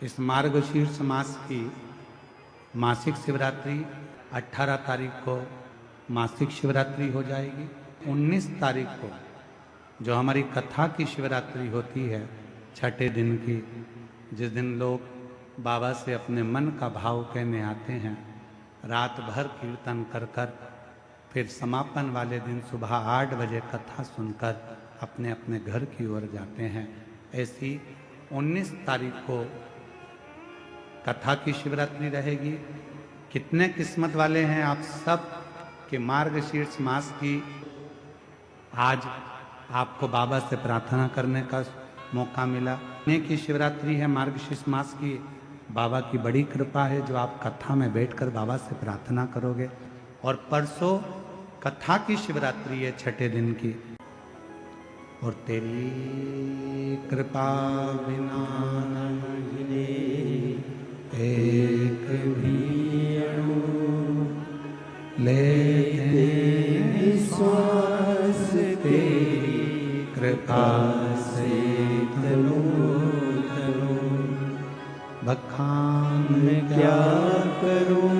इस मार्गशीर्ष मास की मासिक शिवरात्रि 18 तारीख को मासिक शिवरात्रि हो जाएगी। 19 तारीख को जो हमारी कथा की शिवरात्रि होती है छठे दिन की, जिस दिन लोग बाबा से अपने मन का भाव कहने आते हैं, रात भर कीर्तन कर कर फिर समापन वाले दिन सुबह 8 बजे कथा सुनकर अपने अपने घर की ओर जाते हैं। ऐसी 19 तारीख को कथा की शिवरात्रि रहेगी। कितने किस्मत वाले हैं आप सब कि मार्गशीर्ष मास की आज आपको बाबा से प्रार्थना करने का मौका मिला। ने की शिवरात्रि है मार्गशीर्ष मास की। बाबा की बड़ी कृपा है जो आप कथा में बैठकर बाबा से प्रार्थना करोगे। और परसों कथा की शिवरात्रि है छठे दिन की। और तेरी कृपा बिना न एक भी अणु लेते श्वास तेरी कृपा से तनु तनु। बखान क्या करूं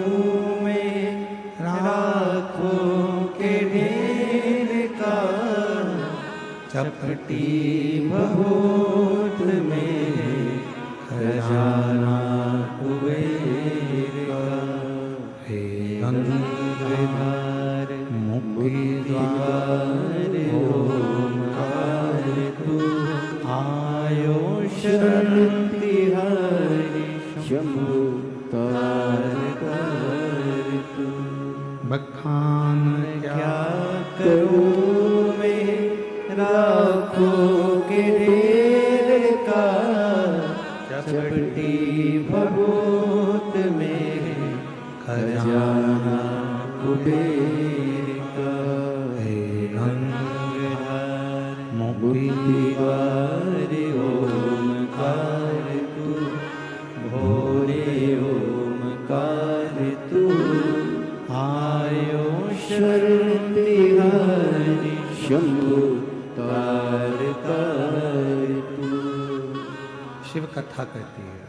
मैं राखों के ढेर का, चपटी बहुत में खजाना कुबेर का। हे गंगाधर मुक्ति द्वार ओंकार तू, आयो शरण तिहारी शंभु तार कर तू। बखान क्या करूं मैं राखों के ढेर का, चपटी भभूत में खजाना कुबेर का। हे गंगाधर मुक्ति द्वार ओंकार तू, भोरे ओंकार तू, आयो शरण तिहारी शंभु तार तार तू। शिव कथा कहती है,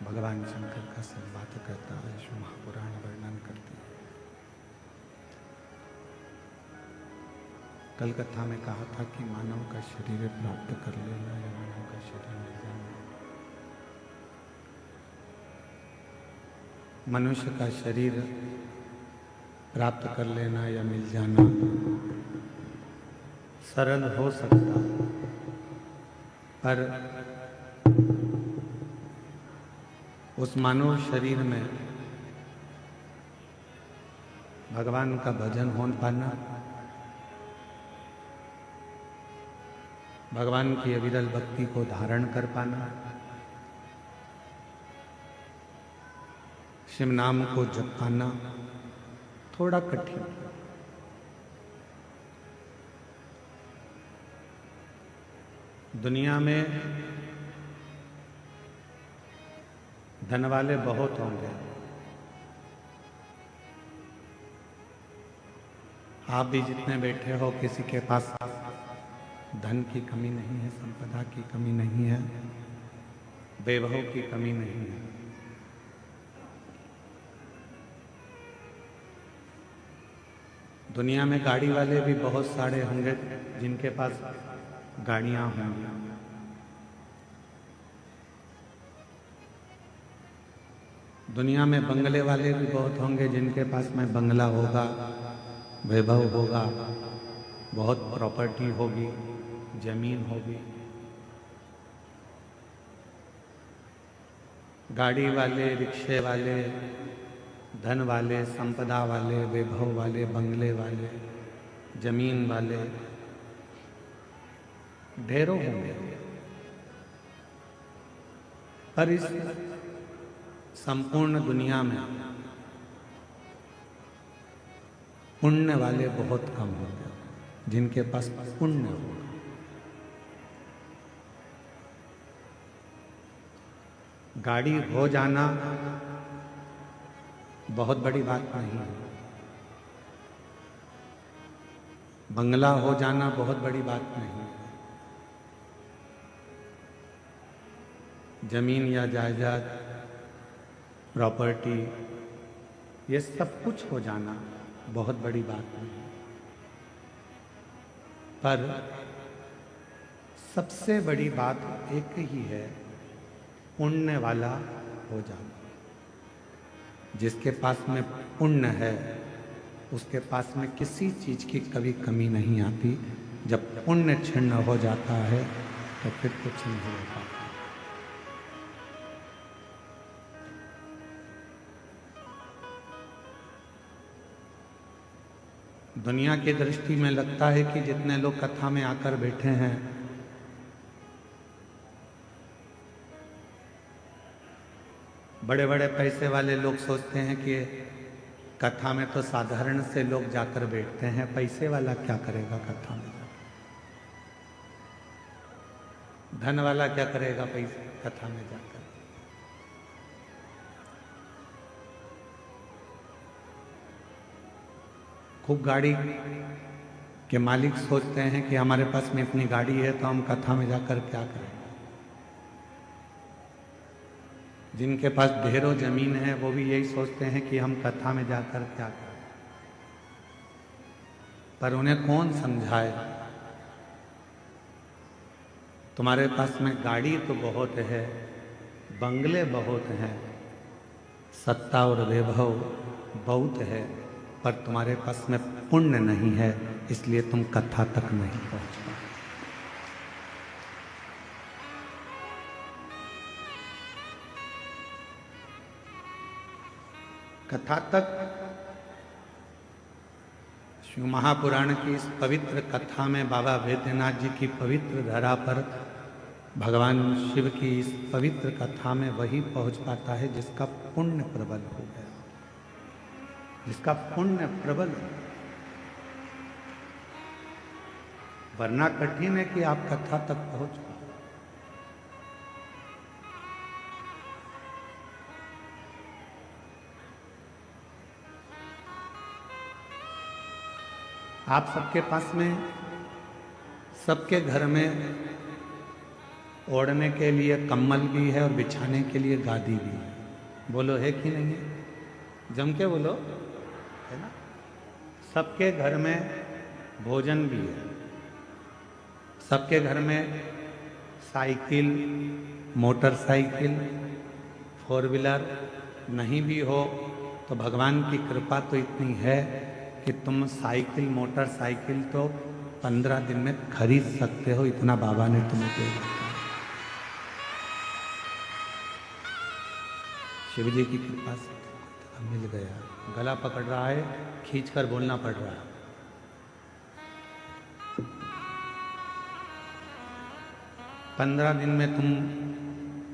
भगवान शंकर का सब बात कहता है, शिव महापुराण वर्णन करती है। कल कथा में कहा था कि मानव का शरीर प्राप्त कर लेना या मानव का शरीर मिल जाना। मनुष्य का शरीर प्राप्त कर लेना या मिल जाना सरल हो सकता, पर उस मानव शरीर में भगवान का भजन हो पाना, भगवान की अविरल भक्ति को धारण कर पाना, शिव नाम को जप पाना थोड़ा कठिन। दुनिया में धन वाले बहुत होंगे, आप भी जितने बैठे हो किसी के पास धन की कमी नहीं है, संपदा की कमी नहीं है, वैभव की कमी नहीं है। दुनिया में गाड़ी वाले भी बहुत सारे होंगे जिनके पास गाड़ियां होंगी। दुनिया में बंगले वाले भी बहुत होंगे जिनके पास में बंगला होगा, वैभव होगा, बहुत प्रॉपर्टी होगी, जमीन होगी। गाड़ी वाले, रिक्शे वाले, धन वाले, संपदा वाले, वैभव वाले, बंगले वाले, जमीन वाले ढेरों होंगे, पर इस संपूर्ण दुनिया में पुण्य वाले बहुत कम होंगे, जिनके पास पुण्य होगा। गाड़ी हो जाना बहुत बड़ी बात नहीं है, बंगला हो जाना बहुत बड़ी बात नहीं, जमीन या जायदाद, प्रॉपर्टी, ये सब कुछ हो जाना बहुत बड़ी बात नहीं है, पर सबसे बड़ी बात एक ही है, पुण्य वाला हो जाना। जिसके पास में पुण्य है उसके पास में किसी चीज की कभी कमी नहीं आती। जब पुण्य क्षीण हो जाता है तो फिर कुछ नहीं हो पाता। दुनिया की दृष्टि में लगता है कि जितने लोग कथा में आकर बैठे हैं, बड़े बड़े पैसे वाले लोग सोचते हैं कि कथा में तो साधारण से लोग जाकर बैठते हैं, पैसे वाला क्या करेगा कथा में जाकर, धन वाला क्या करेगा पैसे कथा में जाकर। खूब गाड़ी के मालिक सोचते हैं कि हमारे पास में इतनी गाड़ी है तो हम कथा में जाकर क्या करें। जिनके पास ढेरों जमीन है वो भी यही सोचते हैं कि हम कथा में जाकर क्या करें। पर उन्हें कौन समझाए, तुम्हारे पास में गाड़ी तो बहुत है, बंगले बहुत हैं, सत्ता और वैभव बहुत है, पर तुम्हारे पास में पुण्य नहीं है, इसलिए तुम कथा तक नहीं पहुंच पाए। कथा तक शिव महापुराण की इस पवित्र कथा में बाबा वैद्यनाथ जी की पवित्र धरा पर भगवान शिव की इस पवित्र कथा में वही पहुंच पाता है जिसका पुण्य प्रबल हो गया, जिसका पुण्य प्रबल है। वरना कठिन है कि आप कथा तक पहुंच पाए। आप सबके पास में, सबके घर में ओढ़ने के लिए कम्बल भी है और बिछाने के लिए गादी भी है। बोलो है कि नहीं है? जम के बोलो, है ना? सबके घर में भोजन भी है, सबके घर में साइकिल, मोटरसाइकिल, फोर व्हीलर नहीं भी हो तो भगवान की कृपा तो इतनी है कि तुम साइकिल, मोटरसाइकिल तो 15 दिन में खरीद सकते हो, इतना बाबा ने तुम्हें दे दिया। शिव जी की कृपा से मिल गया। गला पकड़ रहा है, खींचकर बोलना पड़ रहा है। पंद्रह दिन में तुम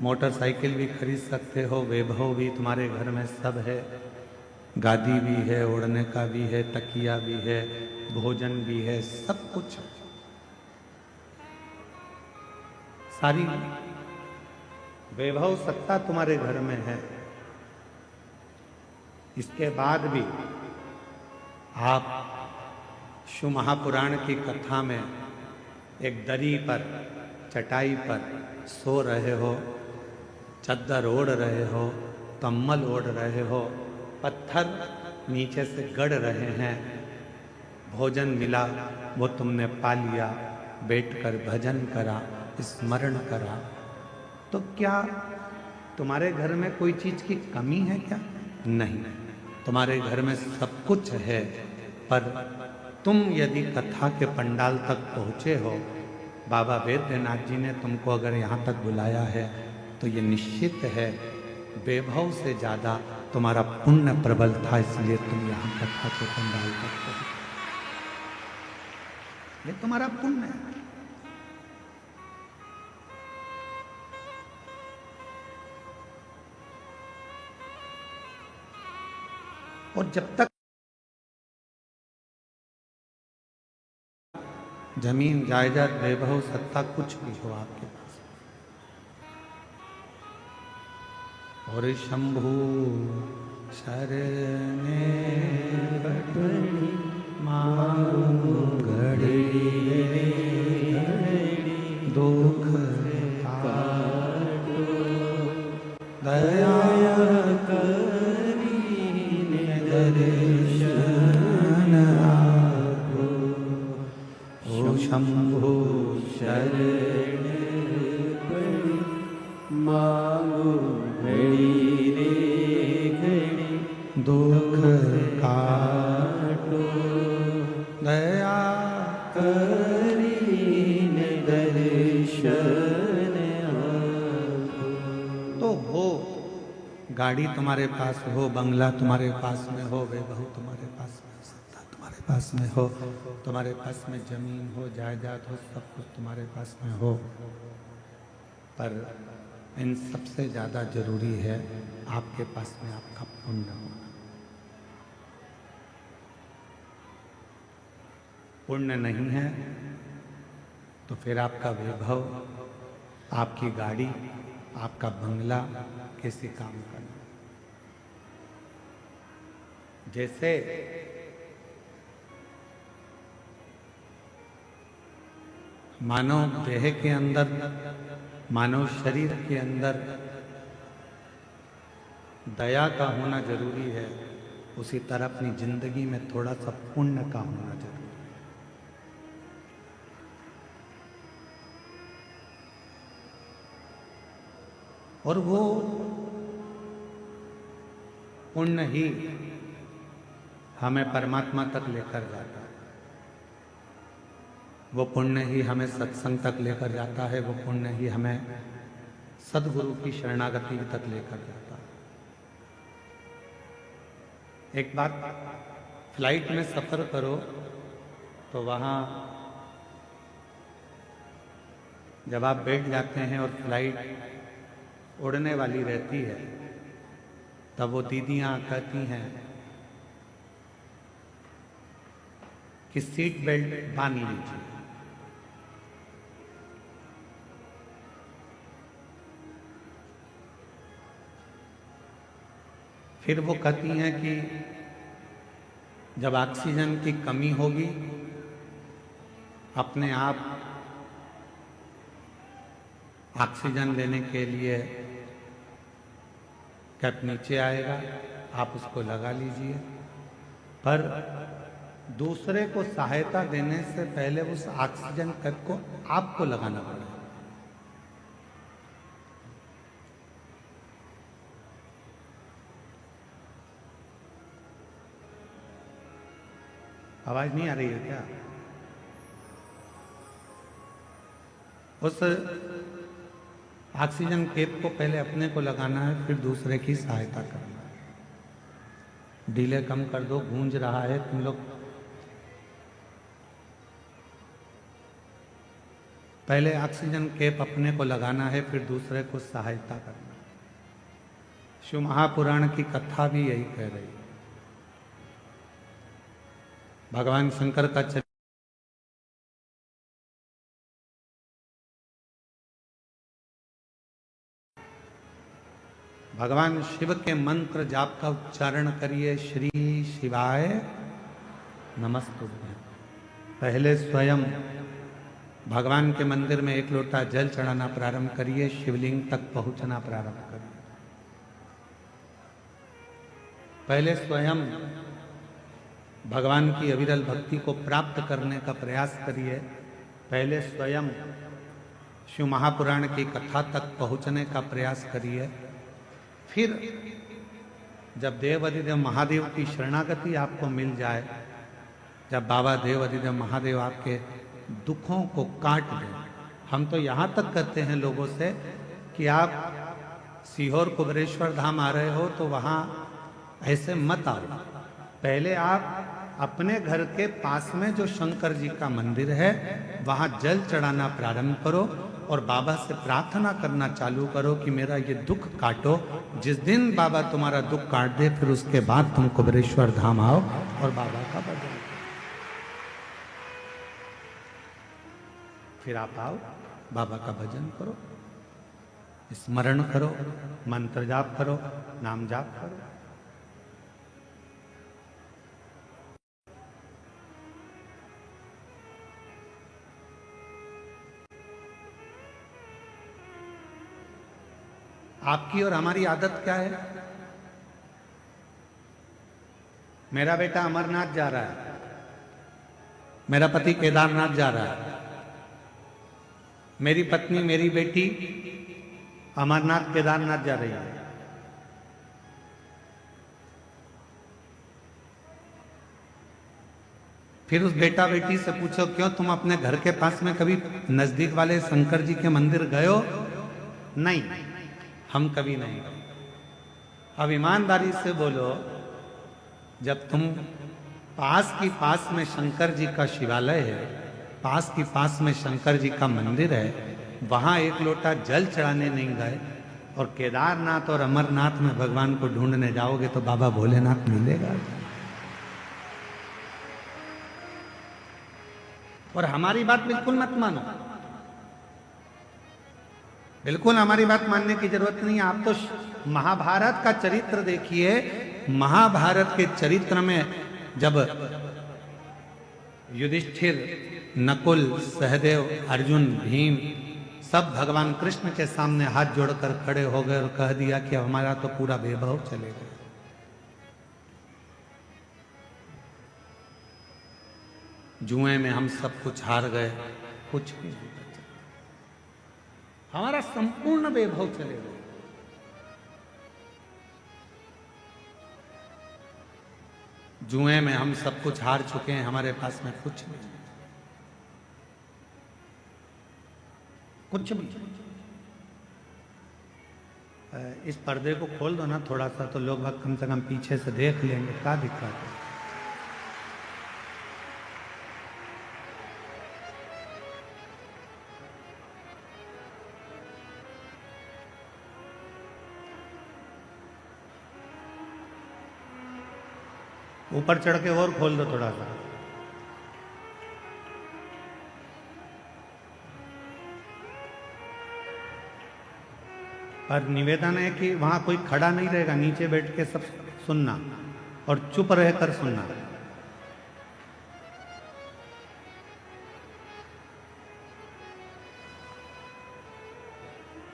मोटरसाइकिल भी खरीद सकते हो, वैभव भी तुम्हारे घर में सब है, गादी भी है, ओढ़ने का भी है, तकिया भी है, भोजन भी है, सब कुछ है। सारी वैभव सत्ता तुम्हारे घर में है। इसके बाद भी आप शिव महापुराण की कथा में एक दरी पर, चटाई पर सो रहे हो, चद्दर ओढ़ रहे हो, कम्बल ओढ़ रहे हो, पत्थर नीचे से गड़ रहे हैं, भोजन मिला वो तुमने पा लिया, बैठकर भजन करा, स्मरण करा, तो क्या तुम्हारे घर में कोई चीज की कमी है क्या? नहीं, तुम्हारे घर में सब कुछ है। पर तुम यदि कथा के पंडाल तक पहुँचे हो, बाबा वैद्यनाथ जी ने तुमको अगर यहाँ तक बुलाया है तो ये निश्चित है वैभव से ज़्यादा तुम्हारा पुण्य प्रबल था, इसलिए तुम यहाँ कथा के पंडाल तक पहुँचे। ये तुम्हारा पुण्य है। और जब तक जमीन, जायदाद, वैभव, सत्ता कुछ भी हो आपके पास, और शंभु शरणे बटनी मांगू घड़ी दुख काटो दया करीने दर्शन आपो, ओ शंभु शरण पड़ी, मांगो घड़ी रे घड़ी, दुख काटो, दया करीने दर्शन आपो। तो हो, गाड़ी तुम्हारे पास हो, बंगला तुम्हारे पास में हो, वैभव तुम्हारे पास में, सत्ता तुम्हारे पास में हो, तुम्हारे पास में जमीन हो, जायदाद हो, सब कुछ तुम्हारे पास में हो, पर इन सबसे ज़्यादा जरूरी है आपके पास में आपका पुण्य होना। पुण्य नहीं है तो फिर आपका वैभव, आपकी गाड़ी, आपका बंगला किसी काम का नहीं। जैसे मानव देह के अंदर, मानव शरीर के अंदर दया का होना जरूरी है, उसी तरह अपनी जिंदगी में थोड़ा सा पुण्य का होना जरूरी है। और वो पुण्य ही हमें परमात्मा तक लेकर जाता है, वो पुण्य ही हमें सत्संग तक लेकर जाता है, वो पुण्य ही हमें सद्गुरु की शरणागति तक लेकर जाता है। एक बार फ्लाइट में सफर करो तो वहां जब आप बैठ जाते हैं और फ्लाइट उड़ने वाली रहती है, तब वो दीदियां कहती हैं कि सीट बेल्ट बांध लीजिए। फिर वो कहती हैं कि जब ऑक्सीजन की कमी होगी, अपने आप ऑक्सीजन लेने के लिए कैप नीचे आएगा, आप उसको लगा लीजिए, पर दूसरे को सहायता देने से पहले उस ऑक्सीजन कैप को आपको लगाना पड़ेगा। आवाज नहीं आ रही है क्या? उस ऑक्सीजन कैप को पहले अपने को लगाना है, फिर दूसरे की सहायता करना है। डिले कम कर दो, गूंज रहा है तुम लोग। पहले ऑक्सीजन कैप अपने को लगाना है, फिर दूसरे को सहायता करना है। शिव महापुराण की कथा भी यही कह रही है। भगवान शंकर का भगवान शिव के मंत्र जाप का उच्चारण करिए, श्री शिवाय नमस्तुभ्यं। पहले स्वयं भगवान के मंदिर में एक लोटा जल चढ़ाना प्रारंभ करिए, शिवलिंग तक पहुंचना प्रारंभ करिए। पहले स्वयं भगवान की अविरल भक्ति को प्राप्त करने का प्रयास करिए। पहले स्वयं शिव महापुराण की कथा तक पहुंचने का प्रयास करिए। फिर जब देव अधिदेव महादेव की शरणागति आपको मिल जाए, जब बाबा देव अधिदेव महादेव आपके दुखों को काट दें। हम तो यहाँ तक कहते हैं लोगों से कि आप सीहोर कुबरेश्वर धाम आ रहे हो तो वहाँ ऐसे मत आओ। पहले आप अपने घर के पास में जो शंकर जी का मंदिर है वहाँ जल चढ़ाना प्रारंभ करो और बाबा से प्रार्थना करना चालू करो कि मेरा ये दुख काटो। जिस दिन बाबा तुम्हारा दुख काट दे, फिर उसके बाद तुम कुबरेश्वर धाम आओ और बाबा का भजन करो। फिर आप आओ, बाबा का भजन करो, स्मरण करो, मंत्र जाप करो, नाम जाप करो। आपकी और हमारी आदत क्या है? मेरा बेटा अमरनाथ जा रहा है, मेरा पति केदारनाथ जा रहा है, मेरी पत्नी मेरी बेटी अमरनाथ केदारनाथ जा रही है। फिर उस बेटा बेटी से पूछो, क्यों तुम अपने घर के पास में कभी नजदीक वाले शंकर जी के मंदिर गए हो? नहीं, हम कभी नहीं गए। अब ईमानदारी से बोलो, जब तुम पास में शंकर जी का शिवालय है, पास में शंकर जी का मंदिर है, वहां एक लोटा जल चढ़ाने नहीं गए और केदारनाथ और अमरनाथ में भगवान को ढूंढने जाओगे तो बाबा भोलेनाथ मिलेगा? और हमारी बात बिल्कुल मत मानो, बिल्कुल हमारी बात मानने की जरूरत नहीं है। आप तो महाभारत का चरित्र देखिए। महाभारत के चरित्र में जब युधिष्ठिर, नकुल, सहदेव, अर्जुन, भीम सब भगवान कृष्ण के सामने हाथ जोड़कर खड़े हो गए और कह दिया कि हमारा तो पूरा वैभव चलेगा, जुए में हम सब कुछ हार गए, कुछ भी नहीं बचा, हमारा संपूर्ण वैभव चलेगा। जुए में हम सब कुछ हार चुके हैं, हमारे पास में कुछ नहीं, कुछ भी। इस पर्दे को खोल दो ना थोड़ा सा, तो लोग कम से कम पीछे से देख लेंगे, क्या दिक्कत है? ऊपर चढ़ के और खोल दो थोड़ा सा। पर निवेदन है कि वहां कोई खड़ा नहीं रहेगा, नीचे बैठ के सब सुनना और चुप रहकर सुनना।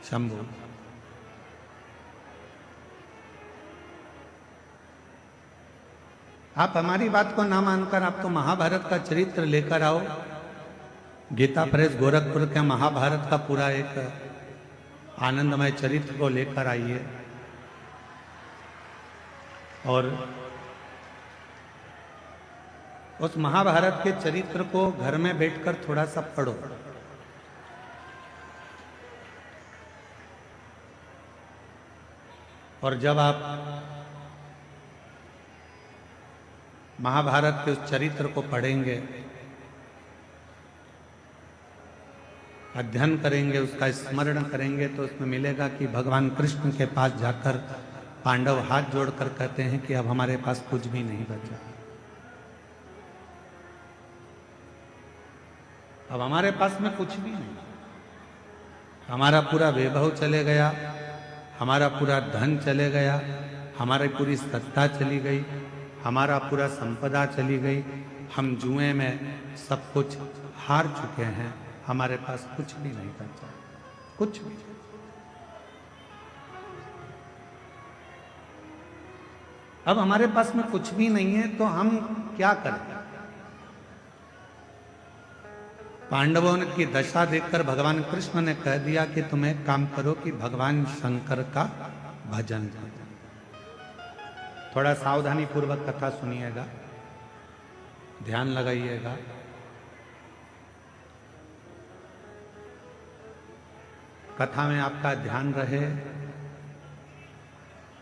शंभू, आप हमारी बात को ना मानकर आप तो महाभारत का चरित्र लेकर आओ। गीता प्रेस गोरखपुर के महाभारत का पूरा एक आनंदमय चरित्र को लेकर आइए और उस महाभारत के चरित्र को घर में बैठकर थोड़ा सा पढ़ो। और जब आप महाभारत के उस चरित्र को पढ़ेंगे, अध्ययन करेंगे, उसका स्मरण करेंगे, तो उसमें मिलेगा कि भगवान कृष्ण के पास जाकर पांडव हाथ जोड़कर कहते हैं कि अब हमारे पास कुछ भी नहीं बचा, अब हमारे पास में कुछ भी नहीं, हमारा पूरा वैभव चले गया, हमारा पूरा धन चले गया, हमारी पूरी सत्ता चली गई, हमारा पूरा संपदा चली गई, हम जुए में सब कुछ हार चुके हैं, हमारे पास कुछ भी नहीं बचा, कुछ भी। अब हमारे पास में कुछ भी नहीं है तो हम क्या करें? पांडवों की दशा देखकर भगवान कृष्ण ने कह दिया कि तुम एक काम करो कि भगवान शंकर का भजन करो। थोड़ा सावधानी पूर्वक कथा सुनिएगा, ध्यान लगाइएगा। कथा में आपका ध्यान रहे।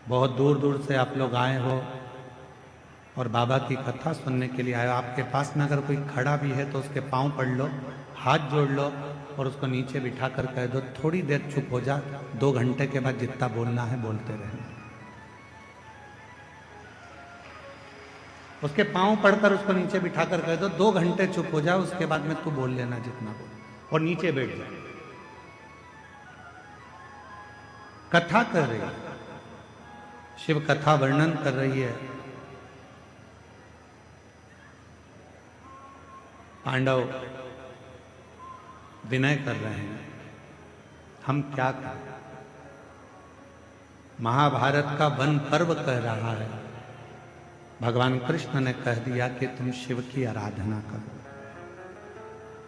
बहुत दूर दूर से आप लोग आए हो और बाबा की कथा सुनने के लिए आए हो। आपके पास में अगर कोई खड़ा भी है तो उसके पांव पड़ लो, हाथ जोड़ लो और उसको नीचे बिठा कर कह दो, थोड़ी देर चुप हो जा, 2 घंटे के बाद जितना बोलना है बोलते रहना। उसके पांव पड़कर उसको नीचे बिठाकर कह दो, 2 घंटे चुप हो जा, उसके बाद में तू बोल लेना जितना बोल, और नीचे बैठ जा। कथा कर रही है, शिव कथा वर्णन कर रही है। पांडव विनय कर रहे हैं, हम क्या करें? महाभारत का वन पर्व कह रहा है। भगवान कृष्ण ने कह दिया कि तुम शिव की आराधना करो,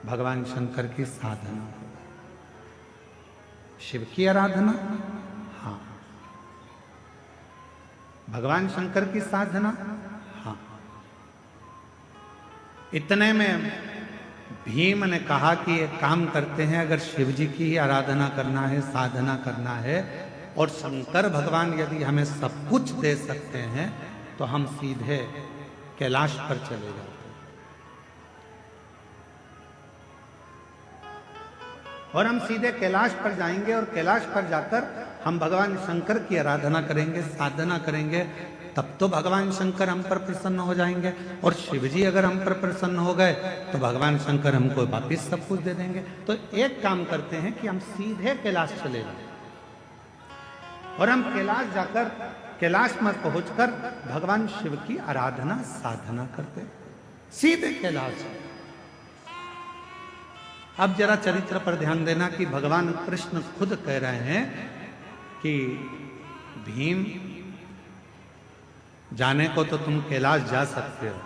भगवान शंकर की साधना करो। शिव की आराधना, हाँ। भगवान शंकर की साधना, हाँ। इतने में भीम ने कहा कि एक काम करते हैं, अगर शिव जी की ही आराधना करना है, साधना करना है, और शंकर भगवान यदि हमें सब कुछ दे सकते हैं, तो हम सीधे कैलाश पर चले जाते हैं। और हम सीधे कैलाश पर जाएंगे और कैलाश पर जाकर हम भगवान शंकर की आराधना करेंगे, साधना करेंगे। तब तो भगवान शंकर हम पर प्रसन्न हो जाएंगे, और शिव जी अगर हम पर प्रसन्न हो गए तो भगवान शंकर हमको वापिस सब कुछ दे देंगे। तो एक काम करते हैं कि हम सीधे कैलाश चले जाएं, और हम कैलाश जाकर, कैलाश में पहुंचकर भगवान शिव की आराधना साधना करते, सीधे कैलाश। अब जरा चरित्र पर ध्यान देना कि भगवान कृष्ण खुद कह रहे हैं कि भीम, जाने को तो तुम कैलाश जा सकते हो,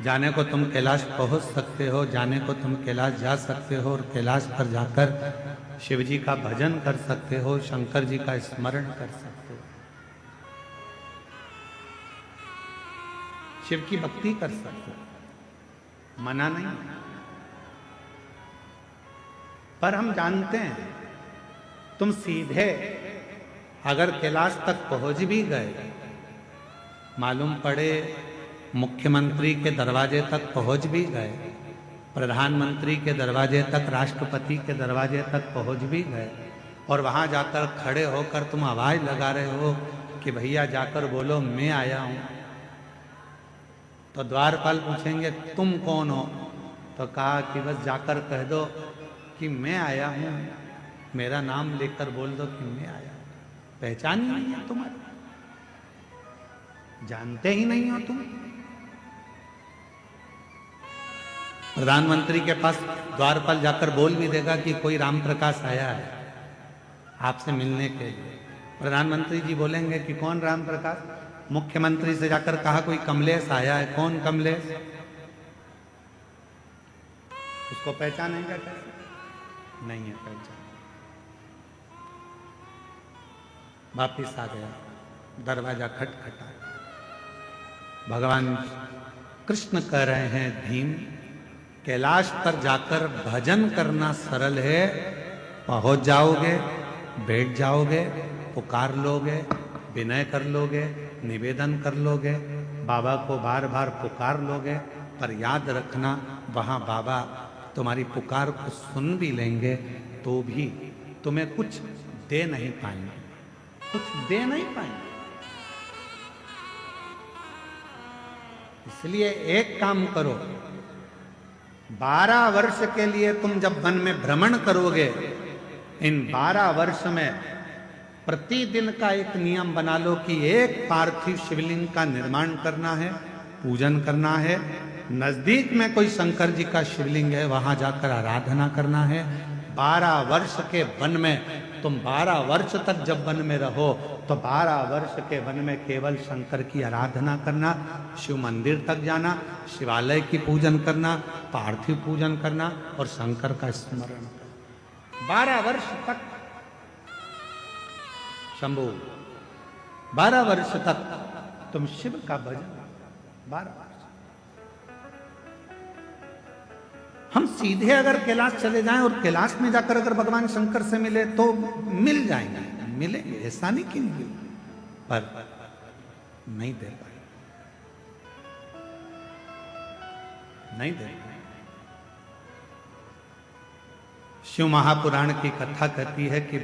जाने को तुम कैलाश पहुंच सकते हो, जाने को तुम कैलाश जा सकते हो, और कैलाश पर जाकर शिव जी का भजन कर सकते हो, शंकर जी का स्मरण कर सकते हो, शिव की भक्ति कर सकते हो, मना नहीं। पर हम जानते हैं तुम सीधे अगर कैलाश तक पहुंच भी गए, मालूम पड़े मुख्यमंत्री के दरवाजे तक पहुंच भी गए, प्रधानमंत्री के दरवाजे तक, राष्ट्रपति के दरवाजे तक पहुंच भी गए, और वहां जाकर खड़े होकर तुम आवाज लगा रहे हो कि भैया जाकर बोलो मैं आया हूं, तो द्वारपाल पूछेंगे तुम कौन हो? तो कहा कि बस जाकर कह दो कि मैं आया हूं, मेरा नाम लेकर बोल दो कि मैं आया हूं। पहचान ही नहीं है तुम्हारी, जानते ही नहीं हो तुम। प्रधानमंत्री के पास द्वारपाल जाकर बोल भी देगा कि कोई राम प्रकाश आया है आपसे मिलने के लिए। प्रधानमंत्री जी बोलेंगे कि कौन राम प्रकाश? मुख्यमंत्री से जाकर कहा कोई कमलेश आया है, कौन कमलेश? उसको पहचानेंगे कैसे? नहीं है पहचान। वापिस आ गया, दरवाजा खटखटा। भगवान कृष्ण कह रहे हैं भीम, कैलाश पर जाकर भजन करना सरल है, पहुंच जाओगे, बैठ जाओगे, पुकार लोगे, विनय कर लोगे, निवेदन कर लोगे, बाबा को बार बार पुकार लोगे, पर याद रखना वहां बाबा तुम्हारी पुकार को सुन भी लेंगे तो भी तुम्हें कुछ दे नहीं पाएंगे, कुछ दे नहीं पाएंगे। इसलिए एक काम करो, 12 वर्ष के लिए तुम जब वन में भ्रमण करोगे, इन 12 वर्ष में प्रतिदिन का एक नियम बना लो कि एक पार्थिव शिवलिंग का निर्माण करना है, पूजन करना है। नजदीक में कोई शंकर जी का शिवलिंग है, वहां जाकर आराधना करना है। 12 वर्ष के वन में तुम 12 वर्ष तक जब वन में रहो तो 12 वर्ष के वन में केवल शंकर की आराधना करना, शिव मंदिर तक जाना, शिवालय की पूजन करना, पार्थिव पूजन करना और शंकर का स्मरण करना। 12 वर्ष तक शंभु, 12 वर्ष तक तुम शिव का भजन, 12 वर्ष। हम सीधे अगर कैलाश चले जाएं और कैलाश में जाकर अगर भगवान शंकर से मिले तो मिल जाएंगे, मिलेंगे, ऐसा नहीं कि नहीं, पर नहीं दे पाए, नहीं दे पाए। शिव महापुराण की कथा कहती है कि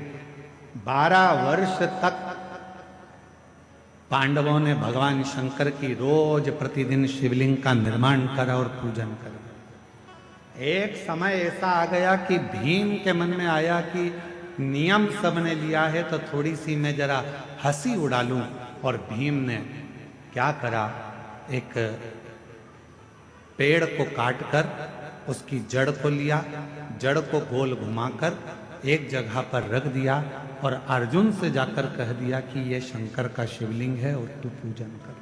12 वर्ष तक पांडवों ने भगवान शंकर की रोज प्रतिदिन शिवलिंग का निर्माण करा और पूजन करा। एक समय ऐसा आ गया कि भीम के मन में आया कि नियम सबने लिया है तो थोड़ी सी मैं जरा हंसी उड़ा लूं, और भीम ने क्या करा, एक पेड़ को काटकर उसकी जड़ को लिया, जड़ को गोल घुमाकर एक जगह पर रख दिया और अर्जुन से जाकर कह दिया कि ये शंकर का शिवलिंग है और तू पूजन कर।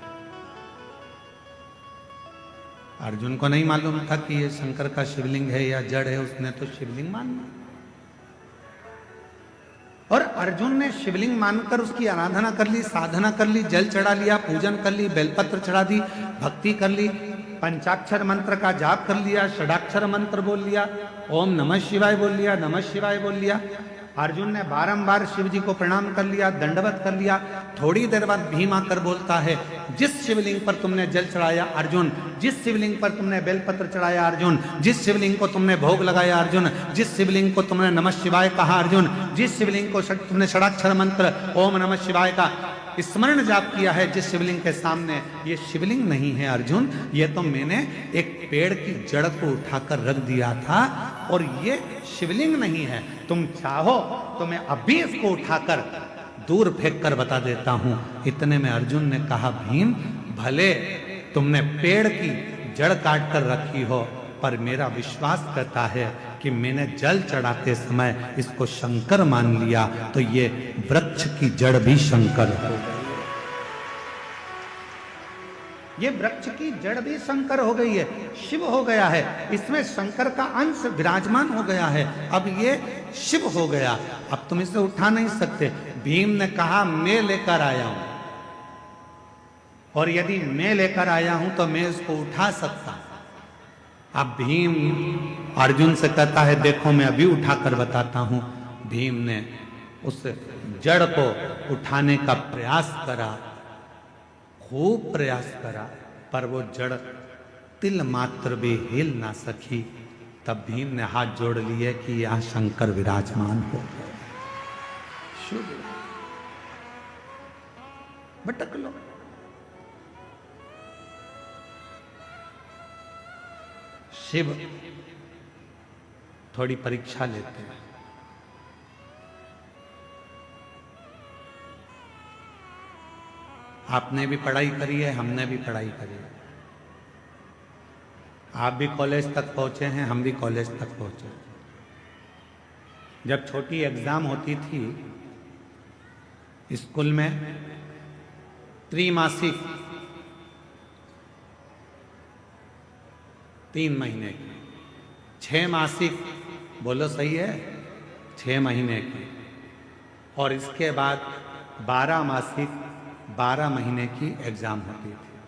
अर्जुन को नहीं मालूम था कि ये शंकर का शिवलिंग है या जड़ है, उसने तो शिवलिंग माना और अर्जुन ने शिवलिंग मानकर उसकी आराधना कर ली, साधना कर ली, जल चढ़ा लिया, पूजन कर ली, बेलपत्र चढ़ा दी, भक्ति कर ली, पंचाक्षर मंत्र का जाप कर लिया, षडाक्षर मंत्र बोल लिया, ओम नमः शिवाय बोल लिया, नमः शिवाय बोल लिया। अर्जुन ने बारंबार शिव जी को प्रणाम कर लिया, दंडवत कर लिया। थोड़ी देर बाद भीम आकर बोलता है, जिस शिवलिंग पर तुमने जल चढ़ाया अर्जुन, जिस शिवलिंग पर तुमने बेलपत्र चढ़ाया अर्जुन, जिस शिवलिंग को तुमने भोग लगाया अर्जुन, जिस शिवलिंग को तुमने नमः शिवाय कहा अर्जुन, जिस शिवलिंग को तुमने षडाक्षर मंत्र ओम नमः शिवाय का स्मरण जाप किया है, जिस शिवलिंग के सामने, ये शिवलिंग नहीं है अर्जुन, ये तो मैंने एक पेड़ की जड़ को उठाकर रख दिया था और ये शिवलिंग नहीं है। तुम चाहो तो मैं अभी इसको उठाकर दूर फेंक कर बता देता हूं। इतने में अर्जुन ने कहा, भीम भले तुमने पेड़ की जड़ काट कर रखी हो, पर मेरा विश्वास करता है कि मैंने जल चढ़ाते समय इसको शंकर मान लिया, तो ये वृक्ष की जड़ भी शंकर हो गई, ये वृक्ष की जड़ भी शंकर हो गई है, शिव हो गया है, इसमें शंकर का अंश विराजमान हो गया है, अब ये शिव हो गया, अब तुम इसे उठा नहीं सकते। भीम ने कहा, मैं लेकर आया हूं और यदि मैं लेकर आया हूं तो मैं इसको उठा सकता। अब भीम अर्जुन से कहता है, देखो मैं अभी उठाकर बताता हूं। भीम ने उस जड़ को उठाने का प्रयास करा, खूब प्रयास करा, पर वो जड़ तिल मात्र भी हिल ना सकी। तब भीम ने हाथ जोड़ लिए कि यहां शंकर विराजमान हो गए। शुभ भटक लो। शिव थोड़ी परीक्षा लेते हैं। आपने भी पढ़ाई करी है, हमने भी पढ़ाई करी है। आप भी कॉलेज तक पहुंचे हैं, हम भी कॉलेज तक पहुंचे। जब छोटी एग्जाम होती थी स्कूल में, त्रैमासिक 3 महीने की, 6 मासिक, बोलो सही है, 6 महीने की, और इसके बाद 12 मासिक 12 महीने की एग्जाम होती थी,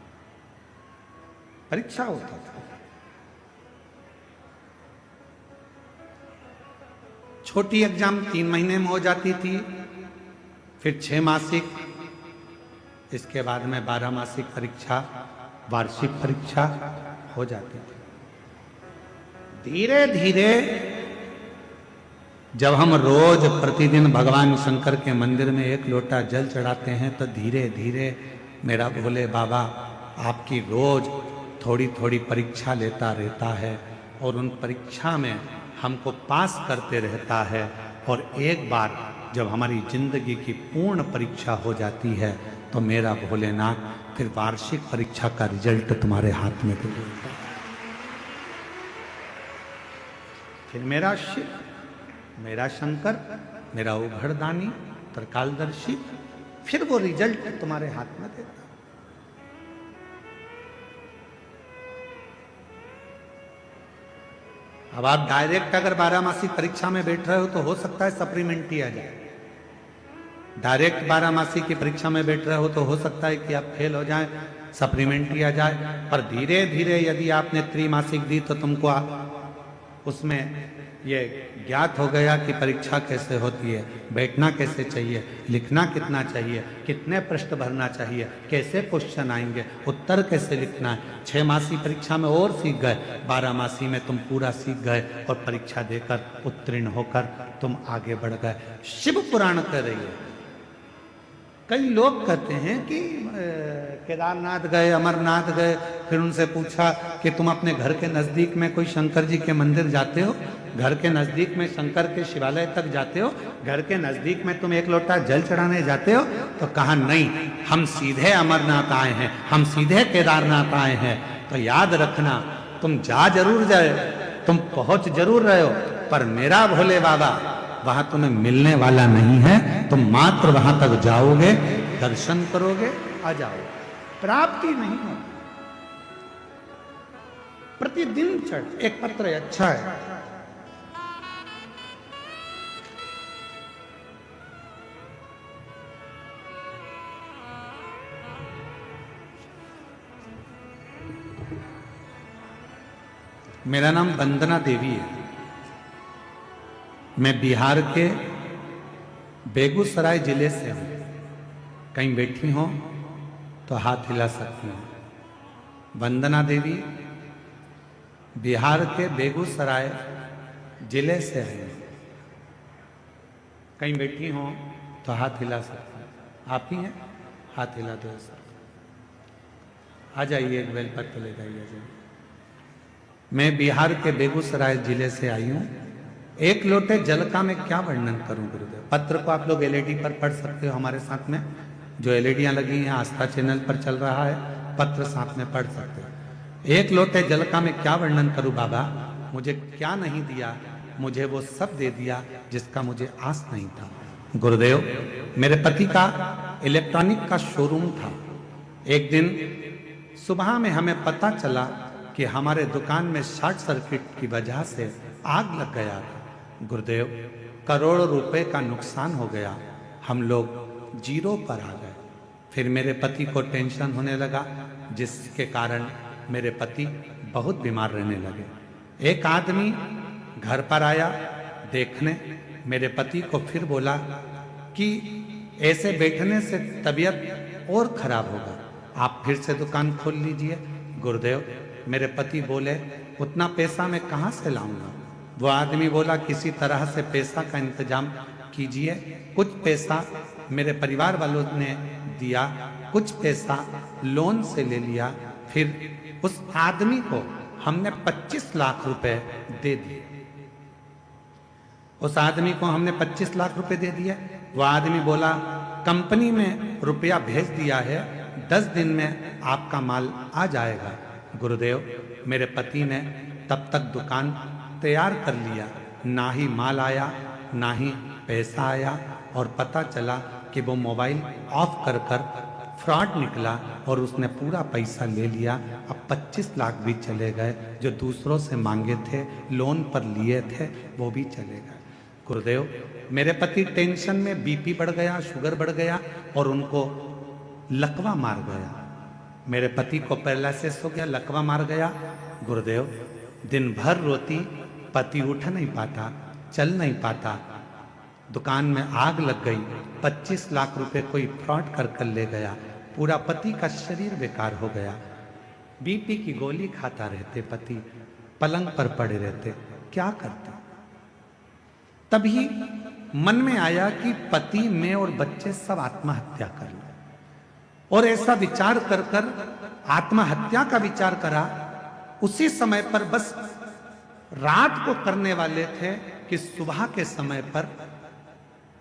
परीक्षा होता था। छोटी एग्जाम 3 महीने में हो जाती थी, फिर 6 मासिक, इसके बाद में 12 मासिक परीक्षा, वार्षिक परीक्षा हो जाती थी। धीरे धीरे जब हम रोज प्रतिदिन भगवान शंकर के मंदिर में 1 लोटा जल चढ़ाते हैं, तो धीरे धीरे मेरा भोले बाबा आपकी रोज थोड़ी थोड़ी परीक्षा लेता रहता है और उन परीक्षा में हमको पास करते रहता है। और एक बार जब हमारी जिंदगी की पूर्ण परीक्षा हो जाती है, तो मेरा भोलेनाथ फिर वार्षिक परीक्षा का रिजल्ट तुम्हारे हाथ में दे देता है। फिर मेरा शिव, मेरा शंकर, मेरा उघड़दानी, त्रिकालदर्शी, फिर वो रिजल्ट तुम्हारे हाथ में देता। अब आप डायरेक्ट अगर 12 मासिक परीक्षा में बैठ रहे हो तो हो सकता है सप्लीमेंट्री आ जाए। डायरेक्ट 12 मासिक की परीक्षा में बैठ रहे हो तो हो सकता है कि आप फेल हो जाएं, सप्लीमेंट्री आ जाए। पर धीरे धीरे यदि आपने त्रैमासिक दी तो तुमको उसमें ये ज्ञात हो गया कि परीक्षा कैसे होती है, बैठना कैसे चाहिए, लिखना कितना चाहिए, कितने प्रश्न भरना चाहिए, कैसे क्वेश्चन आएंगे, उत्तर कैसे लिखना है। 6 मासी परीक्षा में और सीख गए, 12 मासी में तुम पूरा सीख गए और परीक्षा देकर उत्तीर्ण होकर तुम आगे बढ़ गए। शिव पुराण कह रही है। कई लोग कहते हैं कि केदारनाथ गए, अमरनाथ गए, फिर उनसे पूछा कि तुम अपने घर के नज़दीक में कोई शंकर जी के मंदिर जाते हो, घर के नज़दीक में शंकर के शिवालय तक जाते हो, घर के नज़दीक में तुम 1 लोटा जल चढ़ाने जाते हो? तो कहा नहीं, हम सीधे अमरनाथ आए हैं, हम सीधे केदारनाथ आए हैं। तो याद रखना, तुम जा जरूर जाए, तुम पहुंच जरूर रहे हो, पर मेरा भोले बाबा वहां तुम्हें मिलने वाला नहीं है, तुम मात्र वहां तक जाओगे, दर्शन करोगे, आ जाओगे, प्राप्ति नहीं होगी। प्रतिदिन चढ़ एक पत्र अच्छा है। मेरा नाम वंदना देवी है। मैं बिहार के बेगूसराय जिले से हूं। कहीं बैठी हो तो हाथ हिला सकती हूं। वंदना देवी बिहार के बेगूसराय जिले से है। कहीं बैठी हो तो हाथ हिला सकती हैं। आप ही हैं, हाथ हिला दो सर। आ जाइए, एक बेलपत्र ले जाइए। मैं बिहार के बेगूसराय जिले से आई हूं। एक लोटे जल का मैं क्या वर्णन करूं गुरुदेव। पत्र को आप लोग एलईडी पर पढ़ सकते हो हमारे साथ में, जो एलईडियां लगी हैं आस्था चैनल पर चल रहा है, पत्र साथ में पढ़ सकते हो। एक लोटे जल का मैं क्या वर्णन करूं बाबा, मुझे क्या नहीं दिया, मुझे वो सब दे दिया जिसका मुझे आस नहीं था। गुरुदेव, मेरे पति का इलेक्ट्रॉनिक का शोरूम था। एक दिन सुबह में हमें पता चला कि हमारे दुकान में शॉर्ट सर्किट की वजह से आग लग गया। गुरुदेव, करोड़ों रुपए का नुकसान हो गया। हम लोग जीरो पर आ गए। फिर मेरे पति को टेंशन होने लगा, जिसके कारण मेरे पति बहुत बीमार रहने लगे। एक आदमी घर पर आया देखने, मेरे पति को फिर बोला कि ऐसे बैठने से तबीयत और खराब होगा, आप फिर से दुकान खोल लीजिए। गुरुदेव, मेरे पति बोले उतना पैसा मैं कहाँ से लाऊंगा। वो आदमी बोला किसी तरह से पैसा का इंतजाम कीजिए। कुछ पैसा मेरे परिवार वालों ने दिया, कुछ पैसा लोन से ले लिया। फिर उस आदमी को हमने 25 लाख रुपए दे दिए। उस आदमी को हमने 25 लाख रुपए दे दिए। वो आदमी बोला कंपनी में रुपया भेज दिया है, 10 दिन में आपका माल आ जाएगा। गुरुदेव, मेरे पति ने तब तक दुकान तैयार कर लिया, ना ही माल आया ना ही पैसा आया, और पता चला कि वो मोबाइल ऑफ कर कर फ्रॉड निकला और उसने पूरा पैसा ले लिया। अब 25 लाख भी चले गए, जो दूसरों से मांगे थे, लोन पर लिए थे, वो भी चले गए। गुरुदेव, मेरे पति टेंशन में बीपी बढ़ गया, शुगर बढ़ गया और उनको लकवा मार गया। मेरे पति को पैरालिसिस हो गया, लकवा मार गया। गुरुदेव, दिन भर रोती, पति उठ नहीं पाता, चल नहीं पाता। दुकान में आग लग गई, 25 लाख रुपए कोई फ्रॉड कर कर ले गया। पूरा पति का शरीर बेकार हो गया। बीपी की गोली खाता रहते, पति पलंग पर पड़े रहते, क्या करते। तभी मन में आया कि पति, मैं और बच्चे सब आत्महत्या कर लें। और ऐसा विचार कर कर आत्महत्या का विचार करा। उसी समय पर बस रात को करने वाले थे कि सुबह के समय पर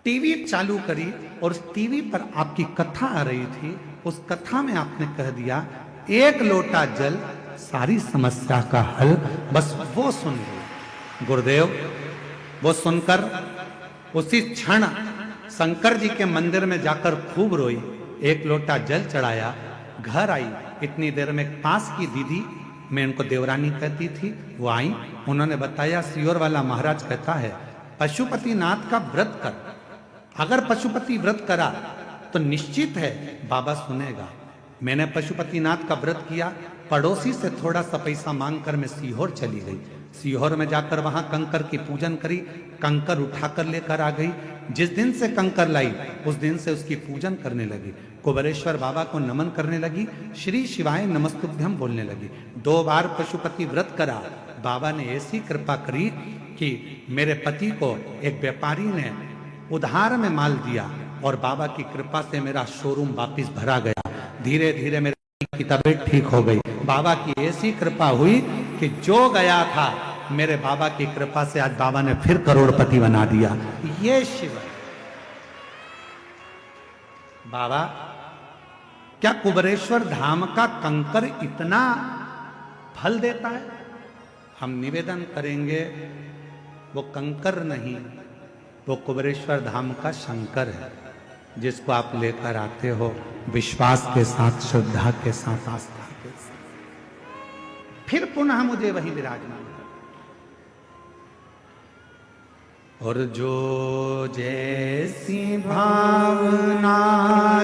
टीवी चालू करी और उस टीवी पर आपकी कथा आ रही थी। उस कथा में आपने कह दिया एक लोटा जल सारी समस्या का हल, बस वो सुन ली। गुरुदेव, वो सुनकर उसी क्षण शंकर जी के मंदिर में जाकर खूब रोई, एक लोटा जल चढ़ाया, घर आई। इतनी देर में पास की दीदी, मैं उनको देवरानी कहती थी, वो आई। उन्होंने बताया सियोर वाला महाराज कहता है पशुपति नाथ का व्रत कर, अगर पशुपति व्रत करा तो निश्चित है बाबा सुनेगा। मैंने पशुपति नाथ का व्रत किया। पड़ोसी से थोड़ा सा पैसा मांगकर मैं सीहोर चली गई। सीहोर में जाकर वहां कंकर की पूजन करी, कंकर उठाकर लेकर आ गई। जिस दिन से कंकर लाई उस दिन से उसकी पूजन करने लगी, कुबेरेश्वर बाबा को नमन करने लगी, श्री शिवाय नमस्तुभ्यम बोलने लगी। 2 बार पशुपति व्रत करा। बाबा ने ऐसी कृपा करी कि मेरे पति को एक व्यापारी ने उधार में माल दिया और बाबा की कृपा से मेरा शोरूम वापिस भरा गया। धीरे धीरे मेरे की तबीयत ठीक हो गई। बाबा की ऐसी कृपा हुई कि जो गया था, मेरे बाबा की कृपा से आज बाबा ने फिर करोड़पति बना दिया। ये शिव बाबा, क्या कुबेरेश्वर धाम का कंकर इतना फल देता है? हम निवेदन करेंगे वो कंकर नहीं, वो कुबेरेश्वर धाम का शंकर है, जिसको आप लेकर आते हो विश्वास के साथ, श्रद्धा के साथ, आस्था के साथ, फिर पुनः मुझे वही विराजमान कर। और जो जैसी भावना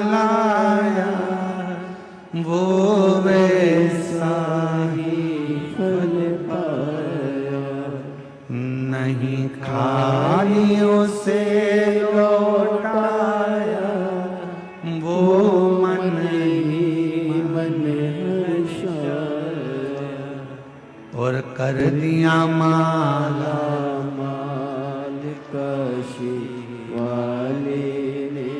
लाया वो वैसा ही फल पाया, नहीं खाली उसे लौटाया वो मन ही मन हर्षाया, और कर दिया माला काशी वाले ने,